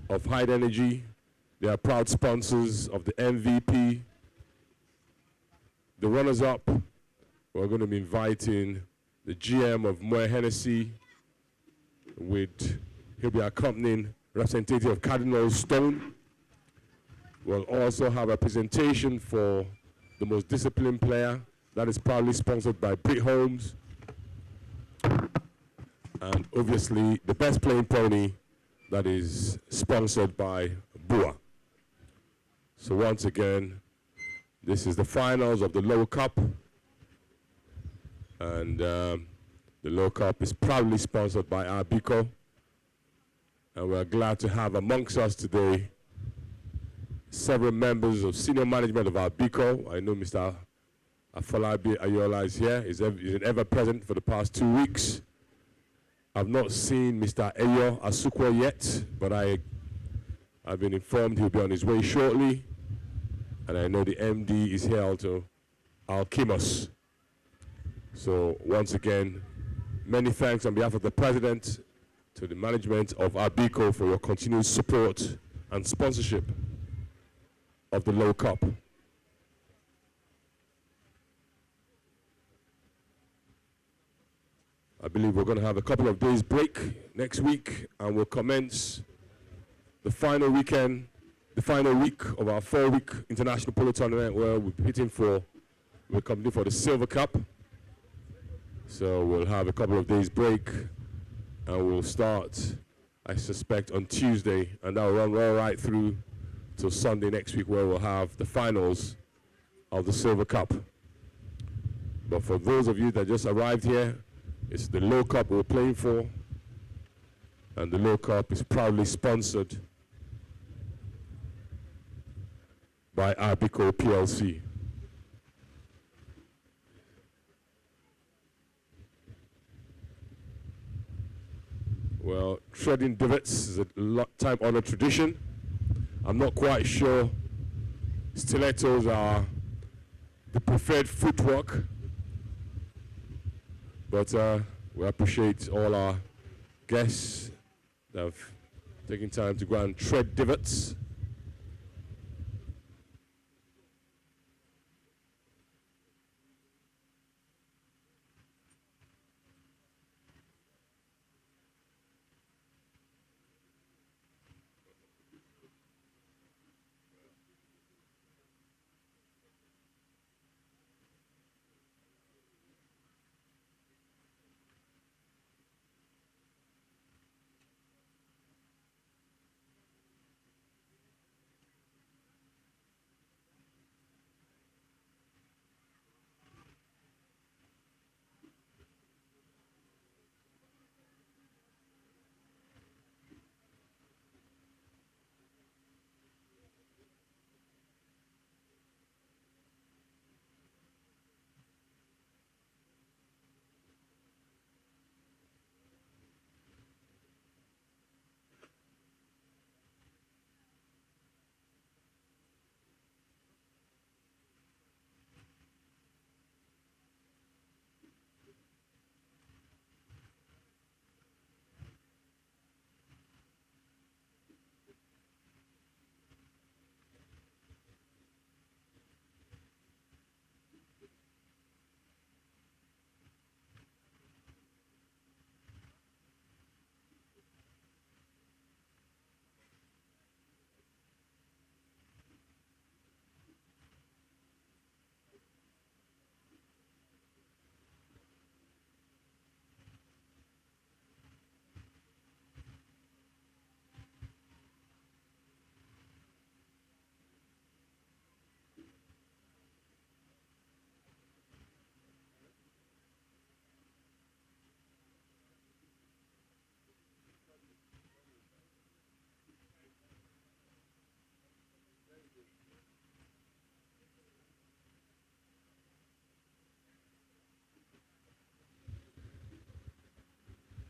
Speaker 2: Of High Energy. They are proud sponsors of the MVP. The runners-up, we're going to be inviting the GM of Moe Hennessy, he'll be accompanying representative of Cardinal Stone. We'll also have a presentation for the most disciplined player. That is proudly sponsored by Brit Holmes. And obviously, the best playing pony, that is sponsored by Bua. So once again, this is the finals of the Low Cup. And the Low Cup is proudly sponsored by Arbiko. And we're glad to have amongst us today several members of senior management of Arbiko. I know Mr. Afolabi Ayola is here. He's ever present for the past 2 weeks. I've not seen Mr. Eyo Asukwo yet, but I've been informed he'll be on his way shortly. And I know the MD is here also, Alkimos. So once again, many thanks on behalf of the President to the management of Arbiko for your continued support and sponsorship of the Low Cup. I believe we're going to have a couple of days break next week, and we'll commence the final week of our 4-week international polo tournament, where we're competing for the Silver Cup. So we'll have a couple of days break, and we'll start, I suspect, on Tuesday, and that'll run all right through till Sunday next week, where we'll have the finals of the Silver Cup. But for those of you that just arrived here, it's the Low Cup we're playing for, and the Low Cup is proudly sponsored by Arbico PLC. Well, treading divots is a time-honored tradition. I'm not quite sure stilettos are the preferred footwork, but we appreciate all our guests that have taken time to go and tread divots.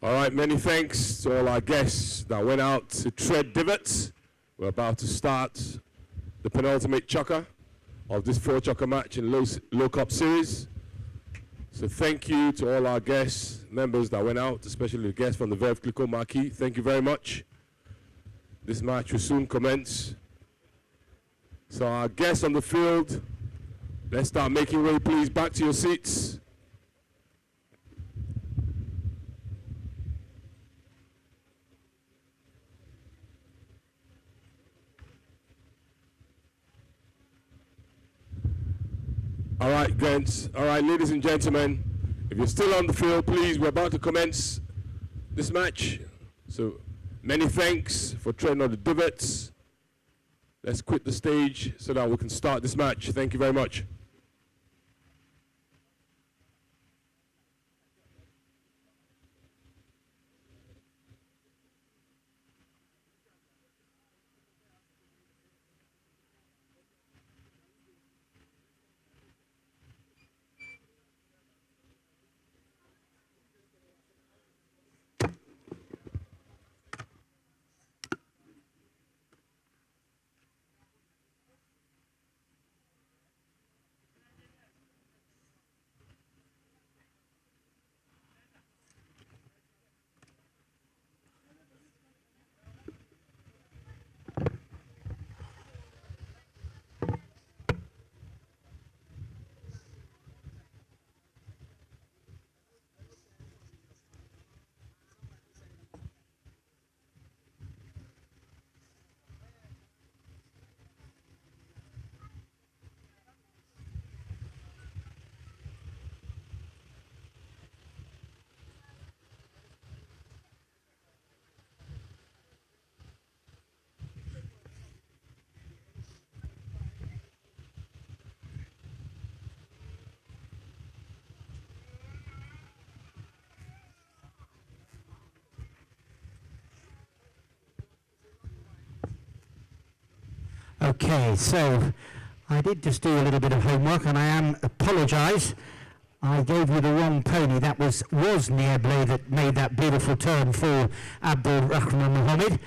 Speaker 2: All right, many thanks to all our guests that went out to tread divots. We're about to start the penultimate chukker of this 4-chukker match in Low Cup Series. So thank you to all our guests, members that went out, especially the guests from the Veuve Clicquot Marquis. Thank you very much. This match will soon commence. So our guests on the field, let's start making way, please. Back to your seats. All right, gents. All right, ladies and gentlemen, if you're still on the field, please, we're about to commence this match. So many thanks for treading on the divots. Let's quit the stage so that we can start this match. Thank you very much.
Speaker 4: Okay, so I did just do a little bit of homework, and I apologise. I gave you the wrong pony. That was Nieble that made that beautiful turn for Abdul Rahman Mohammed.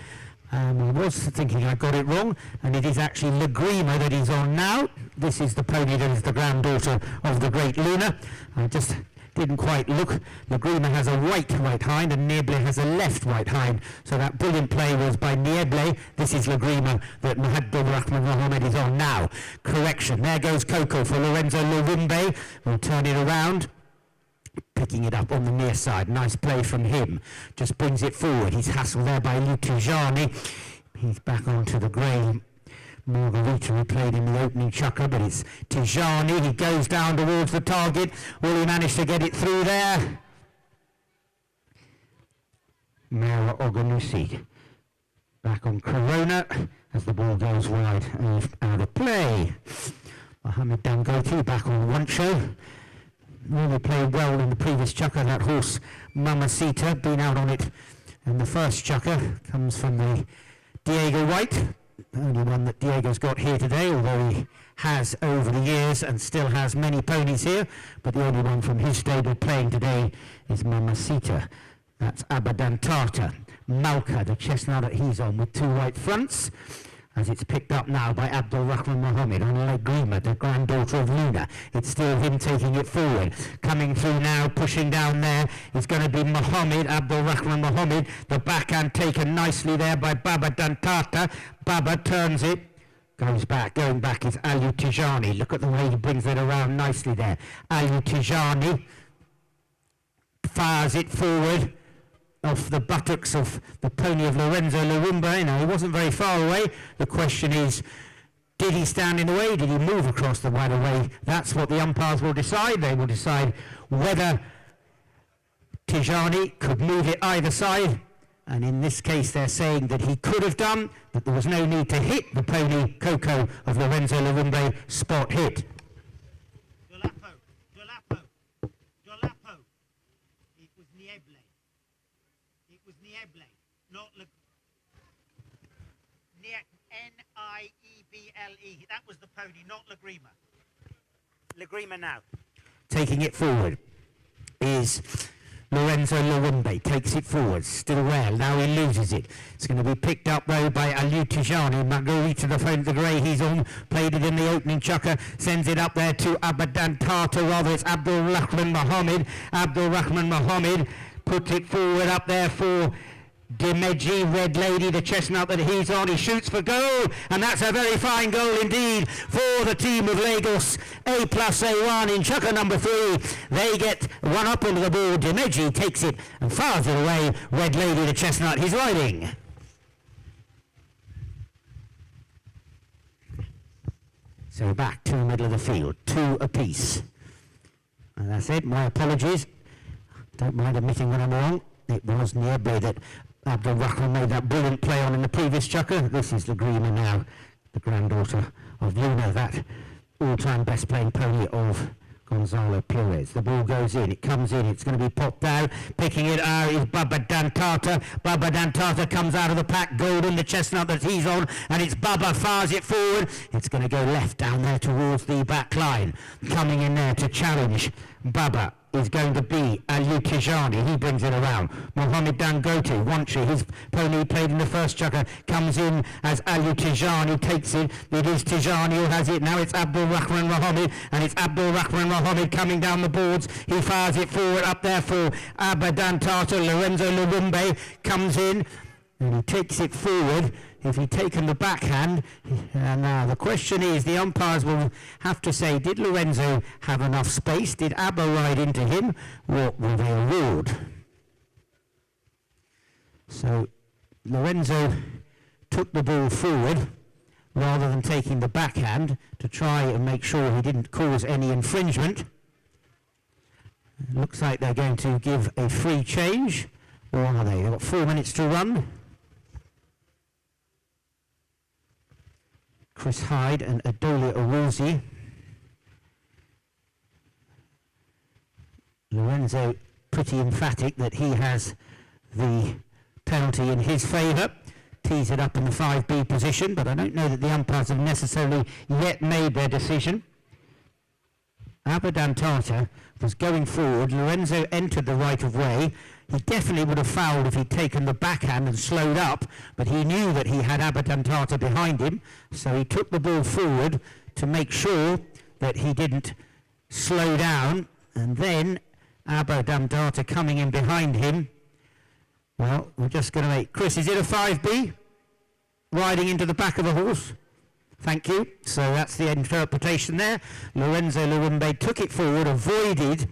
Speaker 4: I was thinking I got it wrong, and it is actually Lagrima that he's on now. This is the pony that is the granddaughter of the great Luna. I just didn't quite look. Lagrima has a right hind and Nieble has a left right hind. So that brilliant play was by Nieble. This is Lagrima that Abdul Rahman Mohammed is on now. Correction. There goes Coco for Lorenzo Lurumbe. We'll turn it around. Picking it up on the near side. Nice play from him. Just brings it forward. He's hassled there by Lutijani. He's back onto the grey Margarita, who played in the opening chukker, but it's Tijani. He goes down towards the target. Will he manage to get it through there? Mara Oganusi back on Corona as the ball goes wide out of play. Mohammed Dangote back on Wancho. Really played well in the previous chukker. That horse Mamacita, been out on it in the first chukker, comes from the Diego White. Only one that Diego's got here today, although he has over the years and still has many ponies here, but the only one from his stable playing today is Mamacita. That's Abadan Tata. Malka, the chestnut that he's on with two white fronts, as it's picked up now by Abdul Rahman Mohammed on Lagrima, the granddaughter of Luna. It's still him taking it forward. Coming through now, pushing down there, is going to be Mohammed, Abdul Rahman Mohammed. The backhand taken nicely there by Baba Dantata. Baba turns it, goes back. Going back is Alu Tijani. Look at the way he brings it around nicely there. Alu Tijani fires it forward off the buttocks of the pony of Lorenzo Lurumba. You know, he wasn't very far away. The question is, did he stand in the way? Did he move across the right of way? That's what the umpires will decide. They will decide whether Tijani could move it either side. And in this case, they're saying that he could have done, but there was no need to hit the pony Coco of Lorenzo Lurumba. Spot hit.
Speaker 6: Dolapo. It was Nieble. Not Nieble. That was the pony, not Lagrima. Lagrima now.
Speaker 4: Taking it forward is Lorenzo Lurumba. Takes it forward, still well. Now he loses it. It's going to be picked up though by Alu Tijani. Margarita, the phone, the grey he's on, played it in the opening chukker, sends it up there to Abadan Tata, rather it's Abdul Rahman Mohammed. Abdul Rahman Mohammed puts it forward up there for Dimeji, Red Lady, the chestnut that he's on. He shoots for goal, and that's a very fine goal indeed for the team of Lagos. A+A1 in chukker number 3. They get one up onto the ball. Dimeji takes it and fires it away. Red Lady, the chestnut, he's riding. So back to the middle of the field, 2 apiece. And that's it. My apologies. Don't mind admitting when I'm wrong. It was Nieble that Abdul Rahman made that brilliant play on in the previous chukker. This is Lagrima now, the granddaughter of Luna, that all-time best playing pony of Gonzalo Perez. The ball goes in, it comes in, it's going to be popped out. Picking it out is Baba Dantata. Baba Dantata comes out of the pack, golden, the chestnut that he's on, and it's Baba, fires it forward. It's going to go left down there towards the back line. Coming in there to challenge Baba is going to be Alu Tijani. He brings it around. Mohammed Dangote, Wanchi, his pony played in the first chukker, comes in as Alu Tijani, takes it. It is Tijani who has it. Now it's Abdul Rahman Mohammed, and it's Abdul Rahman Mohammed coming down the boards. He fires it forward up there for Abadan Tata. Lorenzo Lurumba comes in, and he takes it forward. If he'd taken the backhand, and now the question is, the umpires will have to say, did Lorenzo have enough space? Did Abba ride into him? What will they award? So Lorenzo took the ball forward rather than taking the backhand to try and make sure he didn't cause any infringement. It looks like they're going to give a free change. Or are they? They've got 4 minutes to run. Chris Hyde and Adolia Owuzi. Lorenzo pretty emphatic that he has the penalty in his favour. tees it up in the 5B position, but I don't know that the umpires have necessarily yet made their decision. Abadantata was going forward. Lorenzo entered the right of way. He definitely would have fouled if he'd taken the backhand and slowed up, but he knew that he had Abadantata behind him, so he took the ball forward to make sure that he didn't slow down, and then Abadantata coming in behind him. Well, we're just going to make... Chris, is it a 5B? Riding into the back of the horse? Thank you. So that's the interpretation there. Lorenzo Lurumbe took it forward, avoided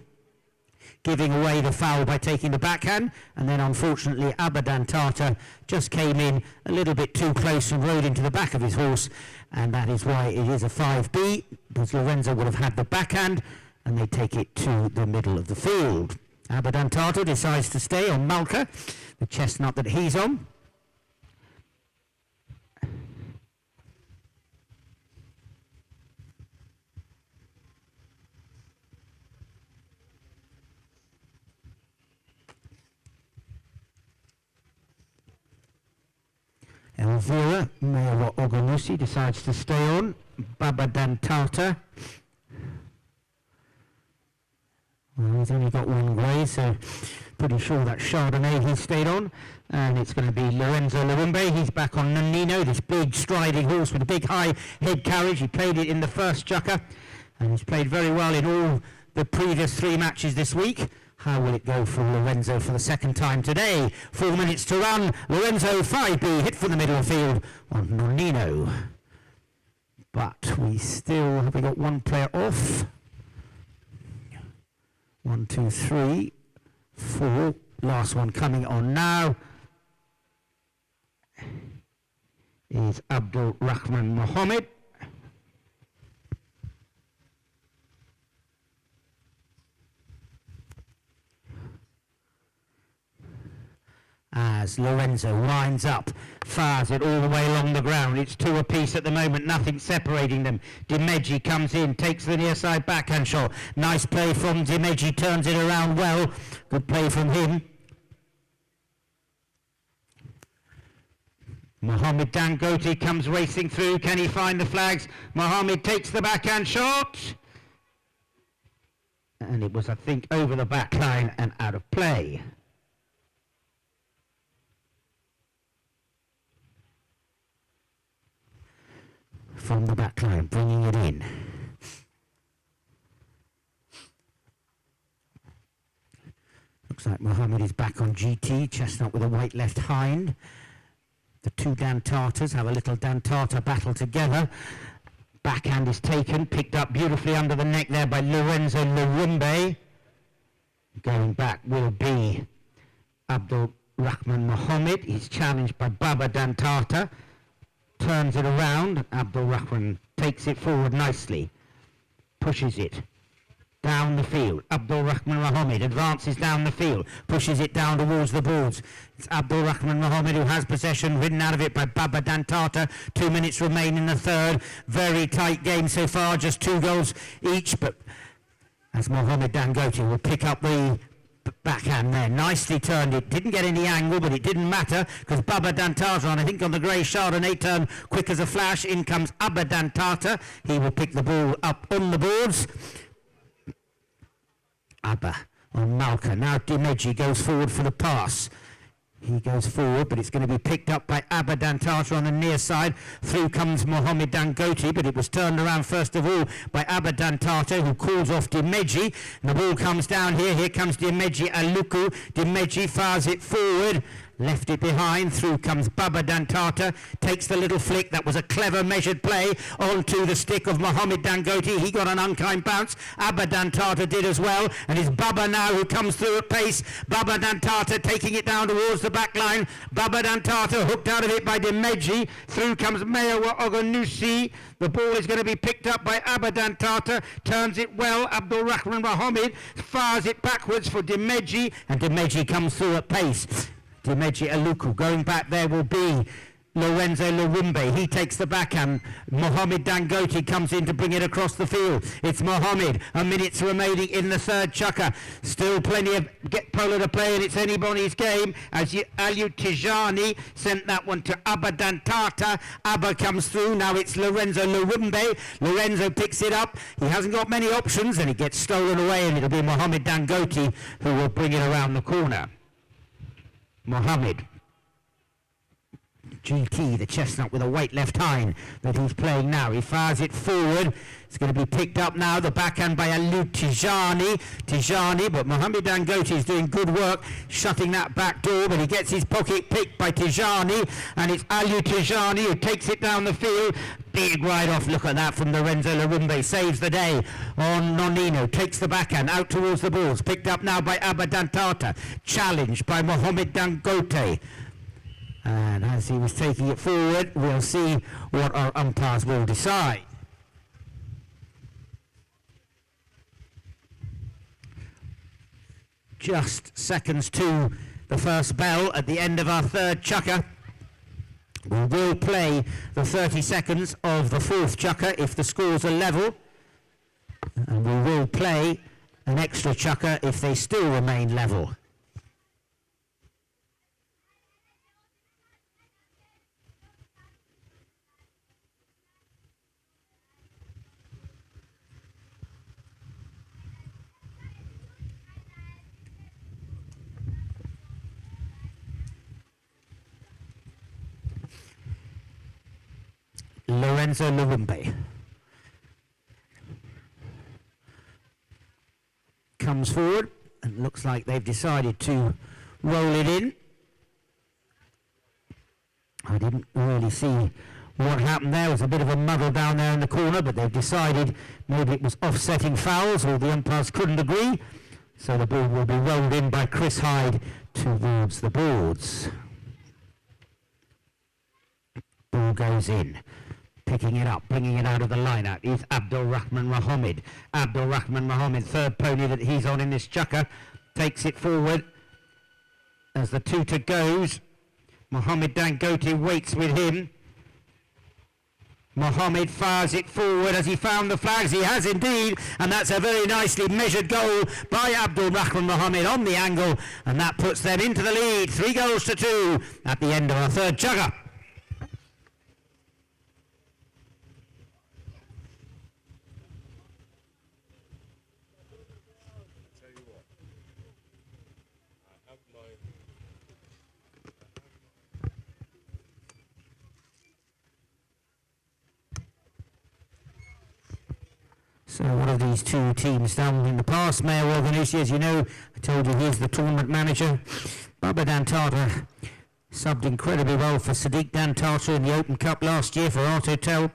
Speaker 4: giving away the foul by taking the backhand, and then unfortunately Abadantata just came in a little bit too close and rode into the back of his horse, and that is why it is a 5B, because Lorenzo would have had the backhand, and they take it to the middle of the field. Abadantata decides to stay on Malka, the chestnut that he's on. Elvira Mewa Oganusi decides to stay on. Babadantata. Well, he's only got one way, so pretty sure that Chardonnay he stayed on. And it's going to be Lorenzo Lurumbe. He's back on Nannino, this big striding horse with a big high head carriage. He played it in the first chukker, and he's played very well in all the previous 3 matches this week. How will it go for Lorenzo for the second time today? 4 minutes to run. Lorenzo 5B hit from the middle of the field on Nannino. But we still have we got one player off. 1, 2, 3, 4. Last one coming on now is Abdul Rahman Mohammed. As Lorenzo winds up, fires it all the way along the ground. It's 2 apiece at the moment, nothing separating them. Dimeji comes in, takes the near side backhand shot. Nice play from Dimeji, turns it around well. Good play from him. Mohammed Dangote comes racing through. Can he find the flags? Mohammed takes the backhand shot. And it was, I think, over the back line and out of play. From the back line, bringing it in. Looks like Mohammed is back on GT, chestnut with a white left hind. The 2 Dantatas have a little Dantata battle together. Backhand is taken, picked up beautifully under the neck there by Lorenzo Lurumbe. Going back will be Abdul Rahman Mohammed. He's challenged by Baba Dantata. Turns it around. Abdul Rahman takes it forward nicely. Pushes it down the field. Abdul Rahman Mohammed advances down the field. Pushes it down towards the boards. It's Abdul Rahman Mohammed who has possession, ridden out of it by Baba Dantata. 2 minutes remain in the third. Very tight game so far, just 2 goals each. But as Mohammed Dangote will pick up the backhand there, nicely turned it, didn't get any angle, but it didn't matter because Baba Dantata, I think on the grey Chardonnay, turned quick as a flash. In comes Abadantata, he will pick the ball up on the boards. Abba on Malka, now Dimeji goes forward for the pass. He goes forward, but it's going to be picked up by Abadantata on the near side. Through comes Mohammed Dangote, but it was turned around first of all by Abadantata, who calls off Dimeji. And the ball comes down here. Here comes Dimeji Aluku. Dimeji fires it forward. Left it behind. Through comes Baba Dantata. Takes the little flick. That was a clever measured play onto the stick of Mohammed Dangote. He got an unkind bounce. Abba Dantata did as well. And it's Baba now who comes through at pace. Baba Dantata taking it down towards the back line. Baba Dantata hooked out of it by Dimeji. Through comes Mewa Oganusi. The ball is going to be picked up by Abba Dantata. Turns it well. Abdul Rahman Mohammed fires it backwards for Dimeji. And Dimeji comes through at pace. Dimeji Aluku going back there will be Lorenzo Lawumbe. He takes the backhand. Mohamed Dangote comes in to bring it across the field. It's Mohamed. A minute's remaining in the third chukker. Still plenty of polo to play, and it's anybody's game as Aliou Tijani sent that one to Abba Dantata. Abba comes through. Now it's Lorenzo Lawumbe. Lorenzo picks it up. He hasn't got many options, and it gets stolen away, and it'll be Mohamed Dangote who will bring it around the corner. Mohamed. GT, the chestnut with a weight left hind that he's playing now. He fires it forward. It's going to be picked up now. The backhand by Aliou Tijani, but Mohamed Dangote is doing good work shutting that back door, but he gets his pocket picked by Tijani, and it's Aliou Tijani who takes it down the field. Big ride off, look at that from Lorenzo Lawumbe, saves the day on Nonino, takes the backhand out towards the balls, picked up now by Abba Dantata, challenged by Mohamed Dangote. And as he was taking it forward, we'll see what our umpires will decide. Just seconds to the first bell at the end of our third chukker. We will play the 30 seconds of the fourth chukker if the scores are level. And we will play an extra chukker if they still remain level. Lorenzo Lawumbe comes forward and looks like they've decided to roll it in. I didn't really see what happened there. It was a bit of a muddle down there in the corner, but they've decided maybe it was offsetting fouls or the umpires couldn't agree. So the ball will be rolled in by Chris Hyde towards the boards. Ball goes in. Picking it up, bringing it out of the line-out is Abdul Rahman Mohamed. Abdul Rahman Mohamed, third pony that he's on in this chukker, takes it forward as the tutor goes. Mohamed Dangote waits with him. Mohamed fires it forward as he found the flags. He has indeed, and that's a very nicely measured goal by Abdul Rahman Mohamed on the angle, and that puts them into the lead, 3-2 at the end of our third chukker. So what have these two teams done in the past? Mayor Organusi, as you know, I told you he's the tournament manager. Baba Dantata subbed incredibly well for Sadiq Dantata in the Open Cup last year for Art Hotel.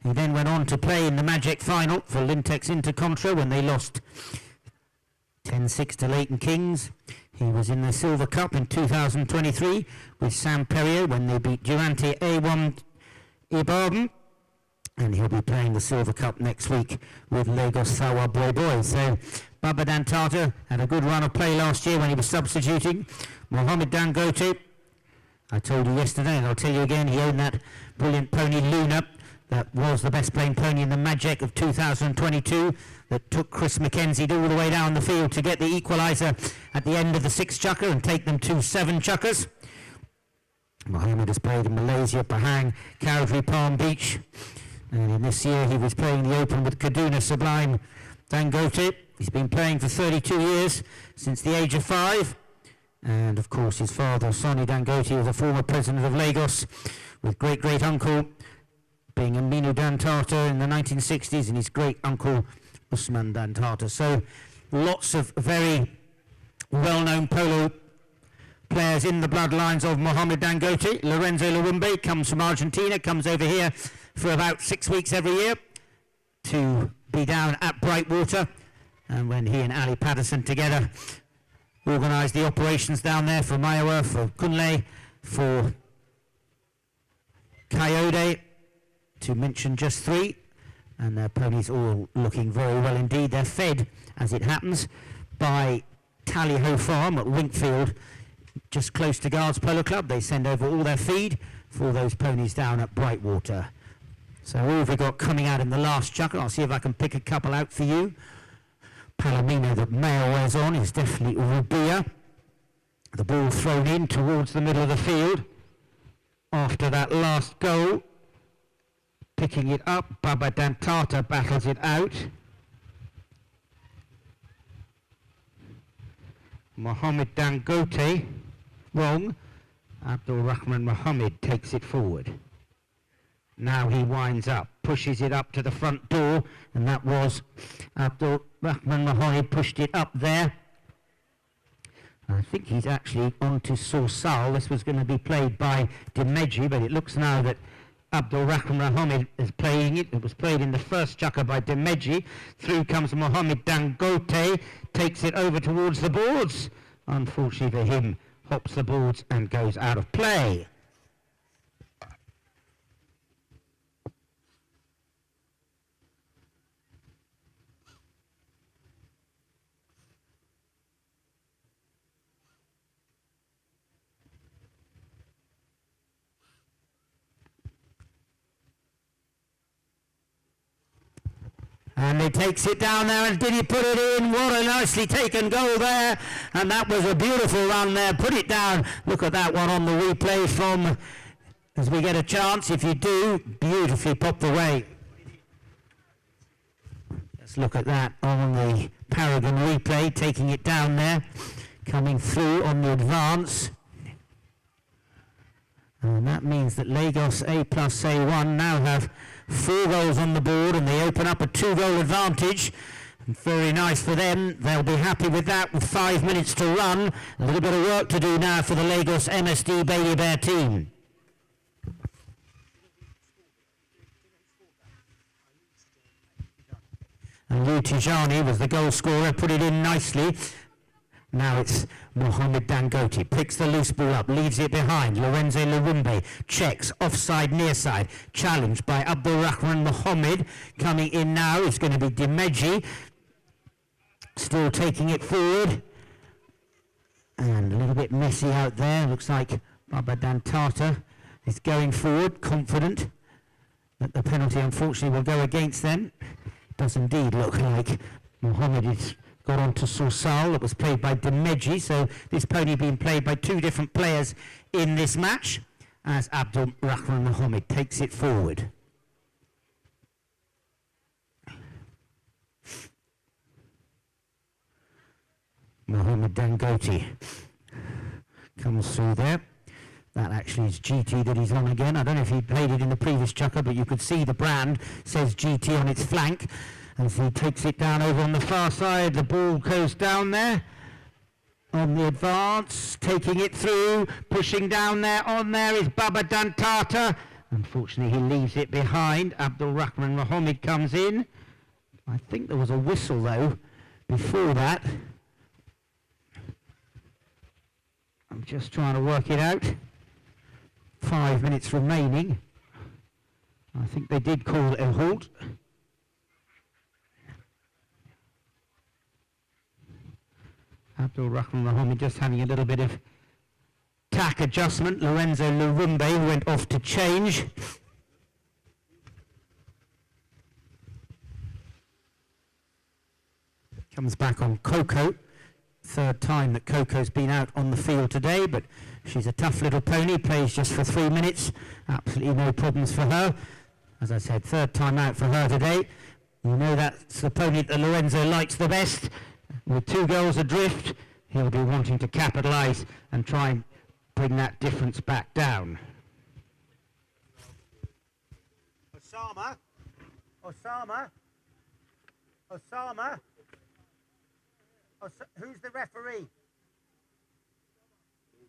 Speaker 4: He then went on to play in the Magic Final for Lintex Intercontra when they lost 10-6 to Leighton Kings. He was in the Silver Cup in 2023 with Sam Perrier when they beat Durante A1 Ibadan. And he'll be playing the Silver Cup next week with Lagos Sawa Boy Boys. So Baba Dantata had a good run of play last year when he was substituting. Mohamed Dangote, I told you yesterday and I'll tell you again, he owned that brilliant pony Luna that was the best playing pony in the Magic of 2022 that took Chris McKenzie all the way down the field to get the equaliser at the end of the 6th chukker and take them to 7 chukkers. Mohamed has played in Malaysia, Pahang, Cowdrey, Palm Beach. And in this year he was playing the Open with Kaduna Sublime Dangote. He's been playing for 32 years, since the age of 5. And of course his father, Sonny Dangote, was a former president of Lagos, with great-great-uncle being Aminu Dantata in the 1960s, and his great-uncle Usman Dantata. So lots of very well-known polo players in the bloodlines of Mohamed Dangote. Lorenzo Lawumbe comes from Argentina, comes over here for about 6 weeks every year to be down at Brightwater, and when he and Ali Patterson together organised the operations down there for Maiwa, for Kunle, for Coyote, to mention just 3, and their ponies all looking very well indeed. They're fed, as it happens, by Tally Ho Farm at Winkfield, just close to Guards Polo Club. They send over all their feed for those ponies down at Brightwater. So who have we got coming out in the last chucker? I'll see if I can pick a couple out for you. Palomino, the male wears on, is definitely Rubia. The ball thrown in towards the middle of the field. After that last goal, picking it up, Baba Dantata battles it out. Mohammed Dangote, wrong. Abdul Rahman Mohammed takes it forward. Now he winds up, pushes it up to the front door, and that was Abdul Rahman Mohammed pushed it up there. I think he's actually on to Sorsal. This was going to be played by Dimeji, but it looks now that Abdul Rahman Mohammed is playing it. It was played in the first chukker by Dimeji. Through comes Mohammed Dangote, takes it over towards the boards. Unfortunately for him, hops the boards and goes out of play. And he takes it down there, and did he put it in? What a nicely taken goal there. And that was a beautiful run there. Put it down. Look at that one on the replay from, as we get a chance. If you do, beautifully popped away. Let's look at that on the Paragon replay, taking it down there, coming through on the advance. And that means that Lagos A plus A1 now have 4 goals on the board, and they open up a 2-goal advantage. And very nice for them. They'll be happy with that with 5 minutes to run. A little bit of work to do now for the Lagos MSD Bailey Bear team. And Lou Tijani was the goal scorer, put it in nicely. Now it's Mohammed Dangote, picks the loose ball up, leaves it behind. Lorenzo Larumbe checks, offside, near side. Challenged by Abdul Rahman Mohammed. Coming in now is going to be Dimeji. Still taking it forward. And a little bit messy out there. Looks like Baba Dantata is going forward, confident that the penalty unfortunately will go against them. It does indeed look like Mohammed is got on to Sorsal. That was played by Dimeji, so this pony being played by 2 different players in this match as Abdul Rahman Mohammed takes it forward. Mohammed Dangote comes through there. That actually is GT that he's on again. I don't know if he played it in the previous chukker, but you could see the brand says GT on its flank. As he takes it down over on the far side, the ball goes down there on the advance, taking it through, pushing down there. On there is Baba Dantata. Unfortunately, he leaves it behind. Abdul Rahman Mohammed comes in. I think there was a whistle, though, before that. I'm just trying to work it out. 5 minutes remaining. I think they did call it a halt. Abdul Rahman Mohammed just having a little bit of tack adjustment. Lorenzo Larumbe went off to change. Comes back on Coco. 3rd time that Coco's been out on the field today, but she's a tough little pony, plays just for 3 minutes. Absolutely no problems for her. As I said, 3rd time out for her today. You know that's the pony that Lorenzo likes the best. With 2 goals adrift, he'll be wanting to capitalise and try and bring that difference back down.
Speaker 6: Osama. Who's the referee?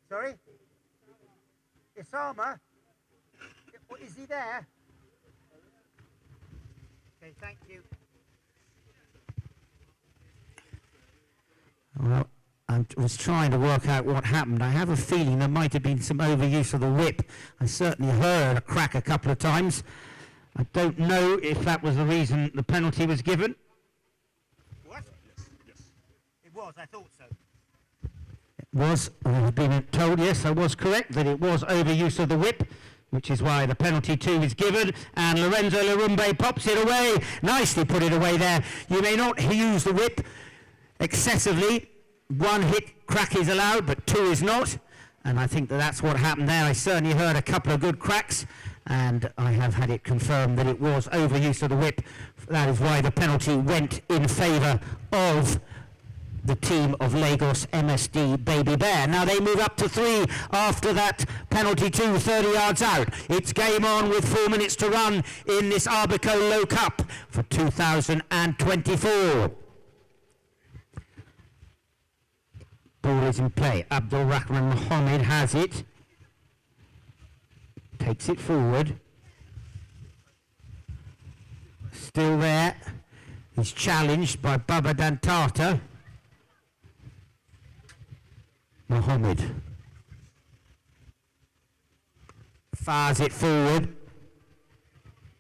Speaker 6: Sorry? Osama? Is he there? Okay, thank you.
Speaker 4: Well, I was trying to work out what happened. I have a feeling there might have been some overuse of the whip. I certainly heard a crack a couple of times. I don't know if that was the reason the penalty was given.
Speaker 6: What? Yes. It was, I thought so.
Speaker 4: It was, I've been told, yes, I was correct, that it was overuse of the whip, which is why the penalty 2 is given, and Lorenzo Larumbe pops it away. Nicely put it away there. You may not use the whip excessively. 1 hit crack is allowed, but 2 is not. And I think that that's what happened there. I certainly heard a couple of good cracks, and I have had it confirmed that it was overuse of the whip. That is why the penalty went in favour of the team of Lagos MSD Baby Bear. Now they move up to 3 after that penalty 2, 30 yards out. It's game on with 4 minutes to run in this Arbico Low Cup for 2024. Ball is in play. Abdul Rahman Mohammed has it. Takes it forward. Still there. He's challenged by Baba Dantata. Mohammed fires it forward.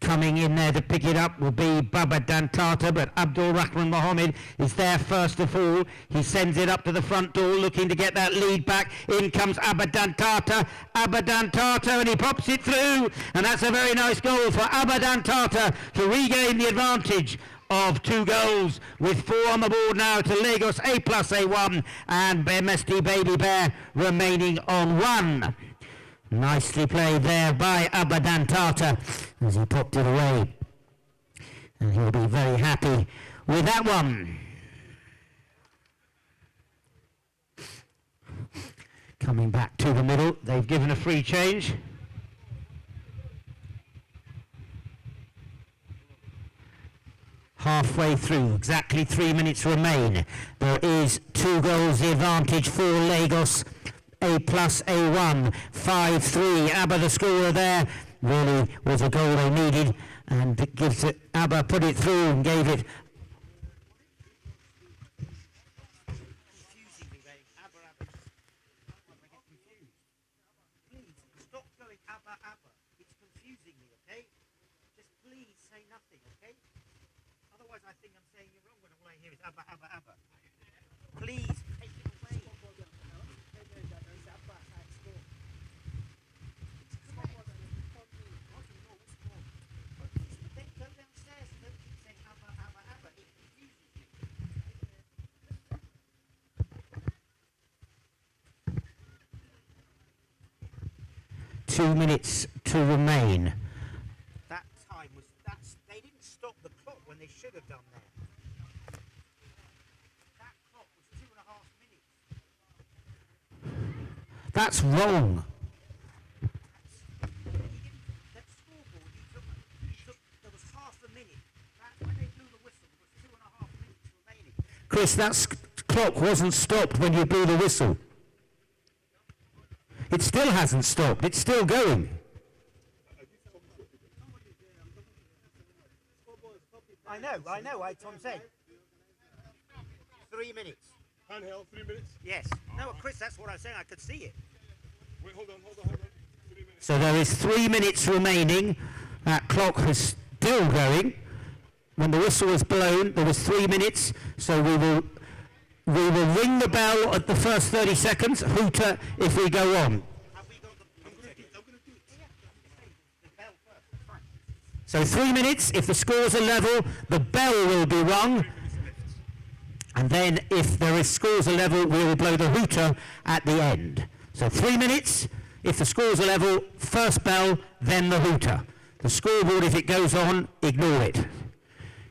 Speaker 4: Coming in there to pick it up will be Baba Dantata, but Abdul Rahman Mohammed is there first of all. He sends it up to the front door looking to get that lead back. In comes Abba Dantata, and he pops it through, and that's a very nice goal for Abba Dantata to regain the advantage of 2 goals, with 4 on the board now to Lagos A plus A1 and MSD Baby Bear remaining on 1. Nicely played there by Abba Dantata as he popped it away, and he'll be very happy with that one. Coming back to the middle, they've given a free change. Halfway through, exactly 3 minutes remain. There is 2 goals the advantage for Lagos A plus A1, 5-3. Abba, the scorer there, really was a goal they needed, and it gives it. Abba put it through and gave it.
Speaker 6: Please stop going Abba. It's confusing me, okay? Just please say nothing, okay? Otherwise I think I'm saying you're wrong when all I hear is Abba. Please, take it away. Then go downstairs and don't keep saying Abba. It confuses me.
Speaker 4: 2 minutes to remain.
Speaker 6: That time was, they didn't stop the clock when they should have done there. That clock was 2.5 minutes.
Speaker 4: That's wrong.
Speaker 6: That scoreboard you took, there was half a minute. When they blew the whistle, there was 2.5 minutes remaining.
Speaker 4: Chris, that clock wasn't stopped when you blew the whistle. It still hasn't stopped. It's still going.
Speaker 6: I know, that's what I'm saying. 3 minutes.
Speaker 2: Handheld, 3 minutes.
Speaker 6: Yes. No, Chris, that's what I was saying. I could see it.
Speaker 2: Wait, hold on. 3 minutes.
Speaker 4: So there is 3 minutes remaining. That clock is still going. When the whistle was blown, there was 3 minutes. So we will ring the bell at the first 30 seconds, hooter if we go on.
Speaker 6: Have we got the... I'm going to do the bell first. Fine.
Speaker 4: So 3 minutes, if the scores are level, the bell will be rung. And then if there is scores are level, we will blow the hooter at the end. So 3 minutes, if the scores are level, first bell, then the hooter. The scoreboard, if it goes on, ignore it.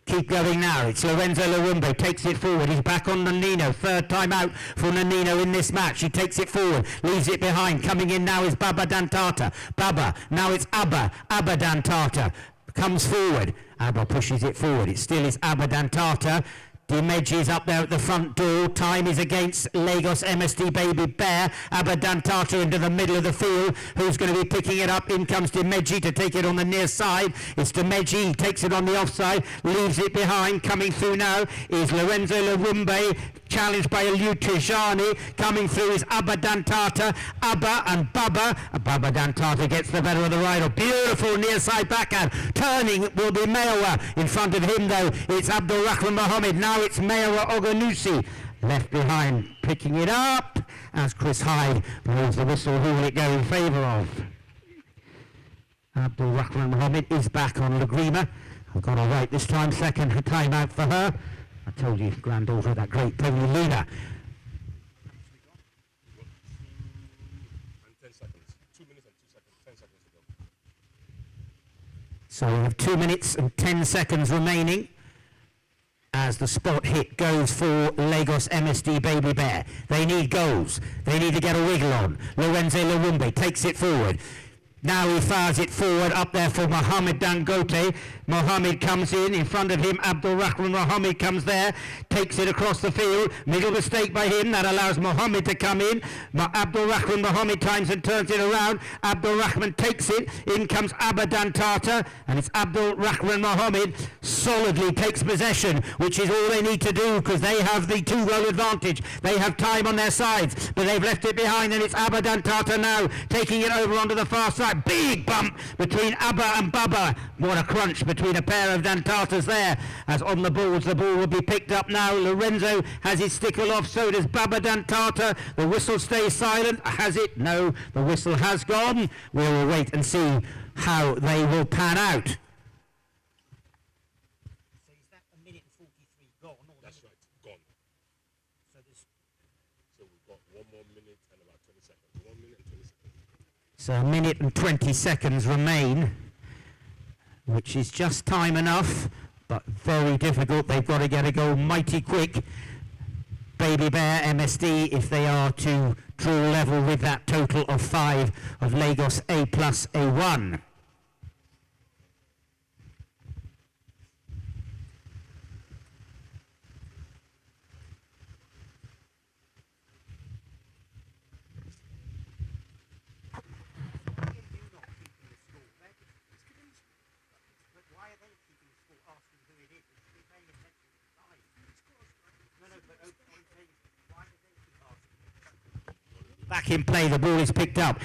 Speaker 4: Keep going now. It's Lorenzo Larumbe, takes it forward. He's back on Nannino. 3rd time out for Nannino in this match. He takes it forward, leaves it behind. Coming in now is Baba Dantata. Baba, now it's Abba Dantata. Comes forward. Abba pushes it forward. It still is Abba Dantata. Dimeji is up there at the front door. Time is against Lagos MSD Baby Bear. Abba Dantata into the middle of the field. Who's going to be picking it up? In comes Dimeji to take it on the near side. It's Dimeji. He takes it on the offside. Leaves it behind. Coming through now is Lorenzo Larumbe. Challenged by Eliud Tijani. Coming through is Abba Dantata. Abba and Baba. Baba Dantata gets the better of the rider. Beautiful near side backhand. Turning will be Mayowa. In front of him though, it's Abdul Rahman Mohammed. Now it's Mayowa Oganusi. Left behind, picking it up as Chris Hyde blows the whistle. Who will it go in favour of? Abdul Rahman Mohammed is back on Lagrima. I've got her right this time, second time out for her. I told you, granddaughter of that great pony Luna.
Speaker 2: 10 seconds. 2 minutes and 2 seconds. 10 seconds to go.
Speaker 4: So we have 2 minutes and 10 seconds remaining as the spot hit goes for Lagos MSD Baby Bear. They need goals. They need to get a wiggle on. Lorenzo Larumbe takes it forward. Now he fires it forward up there for Mohamed Dangote. Mohamed comes in front of him. Abdul Rahman Mohamed comes there, takes it across the field. Middle mistake by him. That allows Mohamed to come in. Abdul Rahman Mohamed times and turns it around. Abdul Rahman takes it. In comes Abadan Tata, and it's Abdul Rahman Mohamed solidly takes possession, which is all they need to do because they have the 2-goal advantage. They have time on their sides, but they've left it behind, and it's Abadan Tata now taking it over onto the far side. Big bump between Abba and Baba. What a crunch between a pair of Dantatas there. As on the boards, the ball will be picked up now. Lorenzo has his stickle off, so does Baba Dantata. The whistle stays silent. Has it? No, the whistle has gone. We will wait and see how they will pan out.
Speaker 6: So is that a minute and 43 gone? Or
Speaker 2: That's right, gone.
Speaker 6: So there's...
Speaker 2: So we've got 1 more minute and about 20 seconds. 1 minute and 20 seconds.
Speaker 4: So a minute and 20 seconds remain, which is just time enough, but very difficult. They've got to get a goal mighty quick. Baby Bear, MSD, if they are to draw level with that total of 5 of Lagos A plus A1. Back in play, the ball is picked up.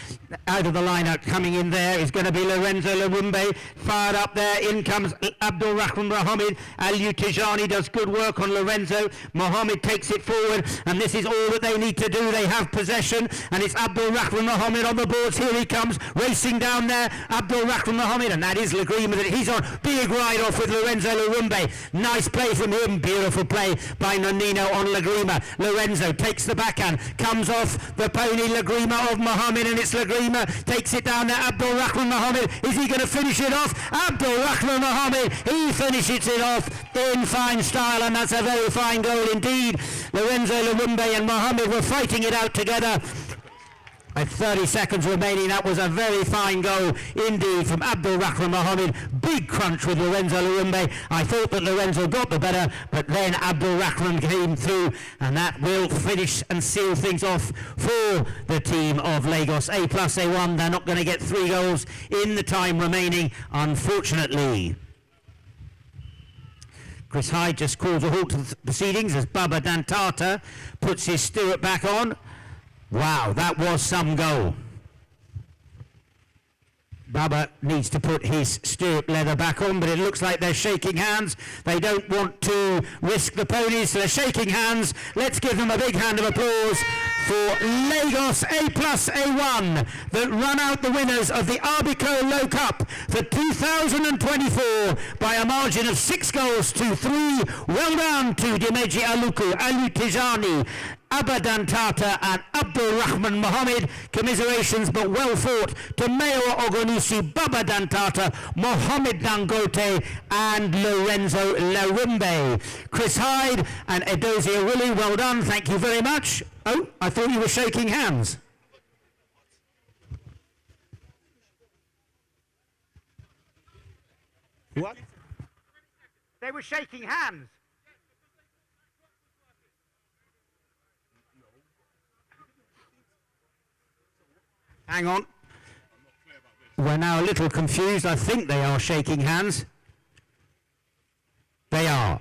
Speaker 4: Out of the line-out, coming in there is going to be Lorenzo Larumbe. Fired up there, in comes Abdul Rahman Mohamed. Aliou Tijani does good work on Lorenzo. Mohamed takes it forward, and this is all that they need to do. They have possession, and it's Abdul Rahman Mohamed on the boards. Here he comes, racing down there. Abdul Rahman Mohamed, and that is Lagrima that he's on. Big ride-off with Lorenzo Larumbe. Nice play from him. Beautiful play by Nonino on Lagrima. Lorenzo takes the backhand, comes off the pony Lagrima of Mohamed, and it's Lagrima takes it down there. Abdul Rahman Mohamed, is he going to finish it off? Abdul Rahman Mohamed, he finishes it off in fine style, and that's a very fine goal indeed. Lorenzo Larumbe and Mohamed were fighting it out together. At 30 seconds remaining, that was a very fine goal indeed from Abdul Rahman Mohamed. Big crunch with Lorenzo Larumbe. I thought that Lorenzo got the better, but then Abdul Rahman came through, and that will finish and seal things off for the team of Lagos A plus A1. They're not going to get 3 goals in the time remaining, unfortunately. Chris Hyde just calls a halt to the proceedings as Baba Dantata puts his stirrup back on. Wow, that was some goal. Baba needs to put his stirrup leather back on, but it looks like they're shaking hands. They don't want to risk the ponies, so they're shaking hands. Let's give them a big hand of applause for Lagos A plus A1 that run out the winners of the Arbico Low Cup for 2024 by a margin of 6 goals to 3. Well done to Dimeji Aluku, Aliou Tijani, Abadan Tata and Abdul Rahman Mohamed. Commiserations but well fought to Mayo Ogonusi, Baba Dantata, Mohamed Dangote and Lorenzo Larumbe. Chris Hyde and Edosia Willie, well done, thank you very much. Oh, I thought you were shaking hands. What? They were shaking hands. Hang on. We're now a little confused. I think they are shaking hands. They are.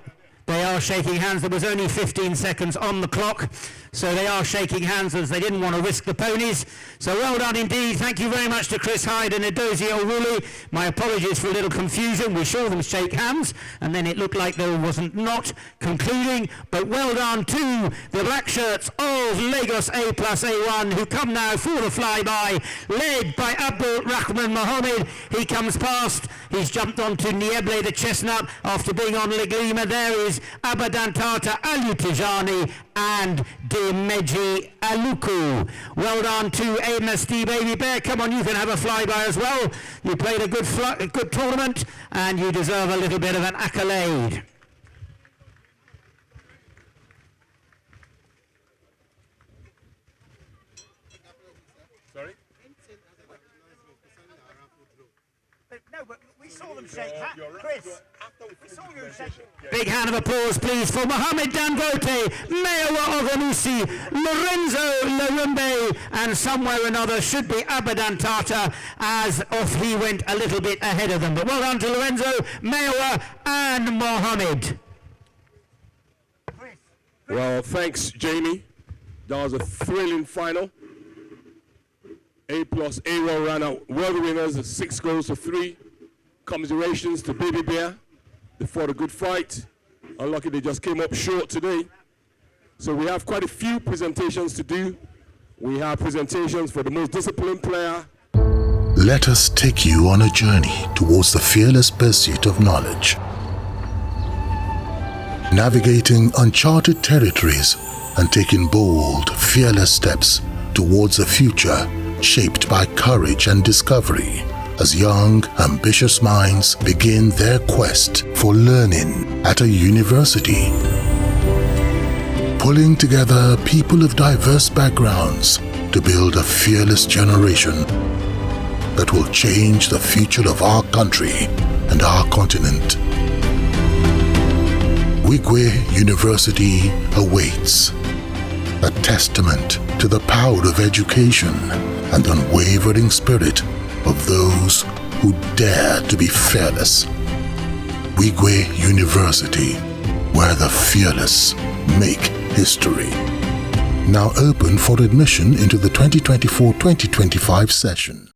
Speaker 4: They are shaking hands. There was only 15 seconds on the clock, so they are shaking hands as they didn't want to risk the ponies. So well done indeed. Thank you very much to Chris Hyde and Edozie O'Woolley. My apologies for a little confusion. We saw them shake hands, and then it looked like there wasn't not concluding. But well done to the black shirts of Lagos A plus A1, who come now for the flyby, led by Abdul Rahman Mohammed. He comes past. He's jumped onto Nieble the Chestnut after being on Leglima. There is Abadantata Alutijani and Demeji Aluku. Well done to MSD Baby Bear. Come on, you can have a flyby as well. You played a good tournament, and you deserve a little bit of an accolade.
Speaker 2: Sorry?
Speaker 6: No, but we saw them shake hands. Chris, we saw you shake.
Speaker 4: Big hand of applause, please, for Mohamed Dangote, Meawa Oganusi, Lorenzo Larumbe, and somewhere or another should be Abadantata, as off he went a little bit ahead of them. But well done to Lorenzo, Meawa, and Mohamed.
Speaker 2: Well, thanks, Jamie. That was a thrilling final. A plus A1 ran out. Were the winners, 6 goals to 3. Commiserations to Baby Bear. They fought a good fight. Unlucky they just came up short today. So we have quite a few presentations to do. We have presentations for the most disciplined player.
Speaker 5: Let us take you on a journey towards the fearless pursuit of knowledge. Navigating uncharted territories and taking bold, fearless steps towards a future shaped by courage and discovery, as young, ambitious minds begin their quest for learning at a university. Pulling together people of diverse backgrounds to build a fearless generation that will change the future of our country and our continent. Wigwe University awaits, a testament to the power of education and unwavering spirit of those who dare to be fearless. Wigwe University, where the fearless make history. Now open for admission into the 2024-2025 session.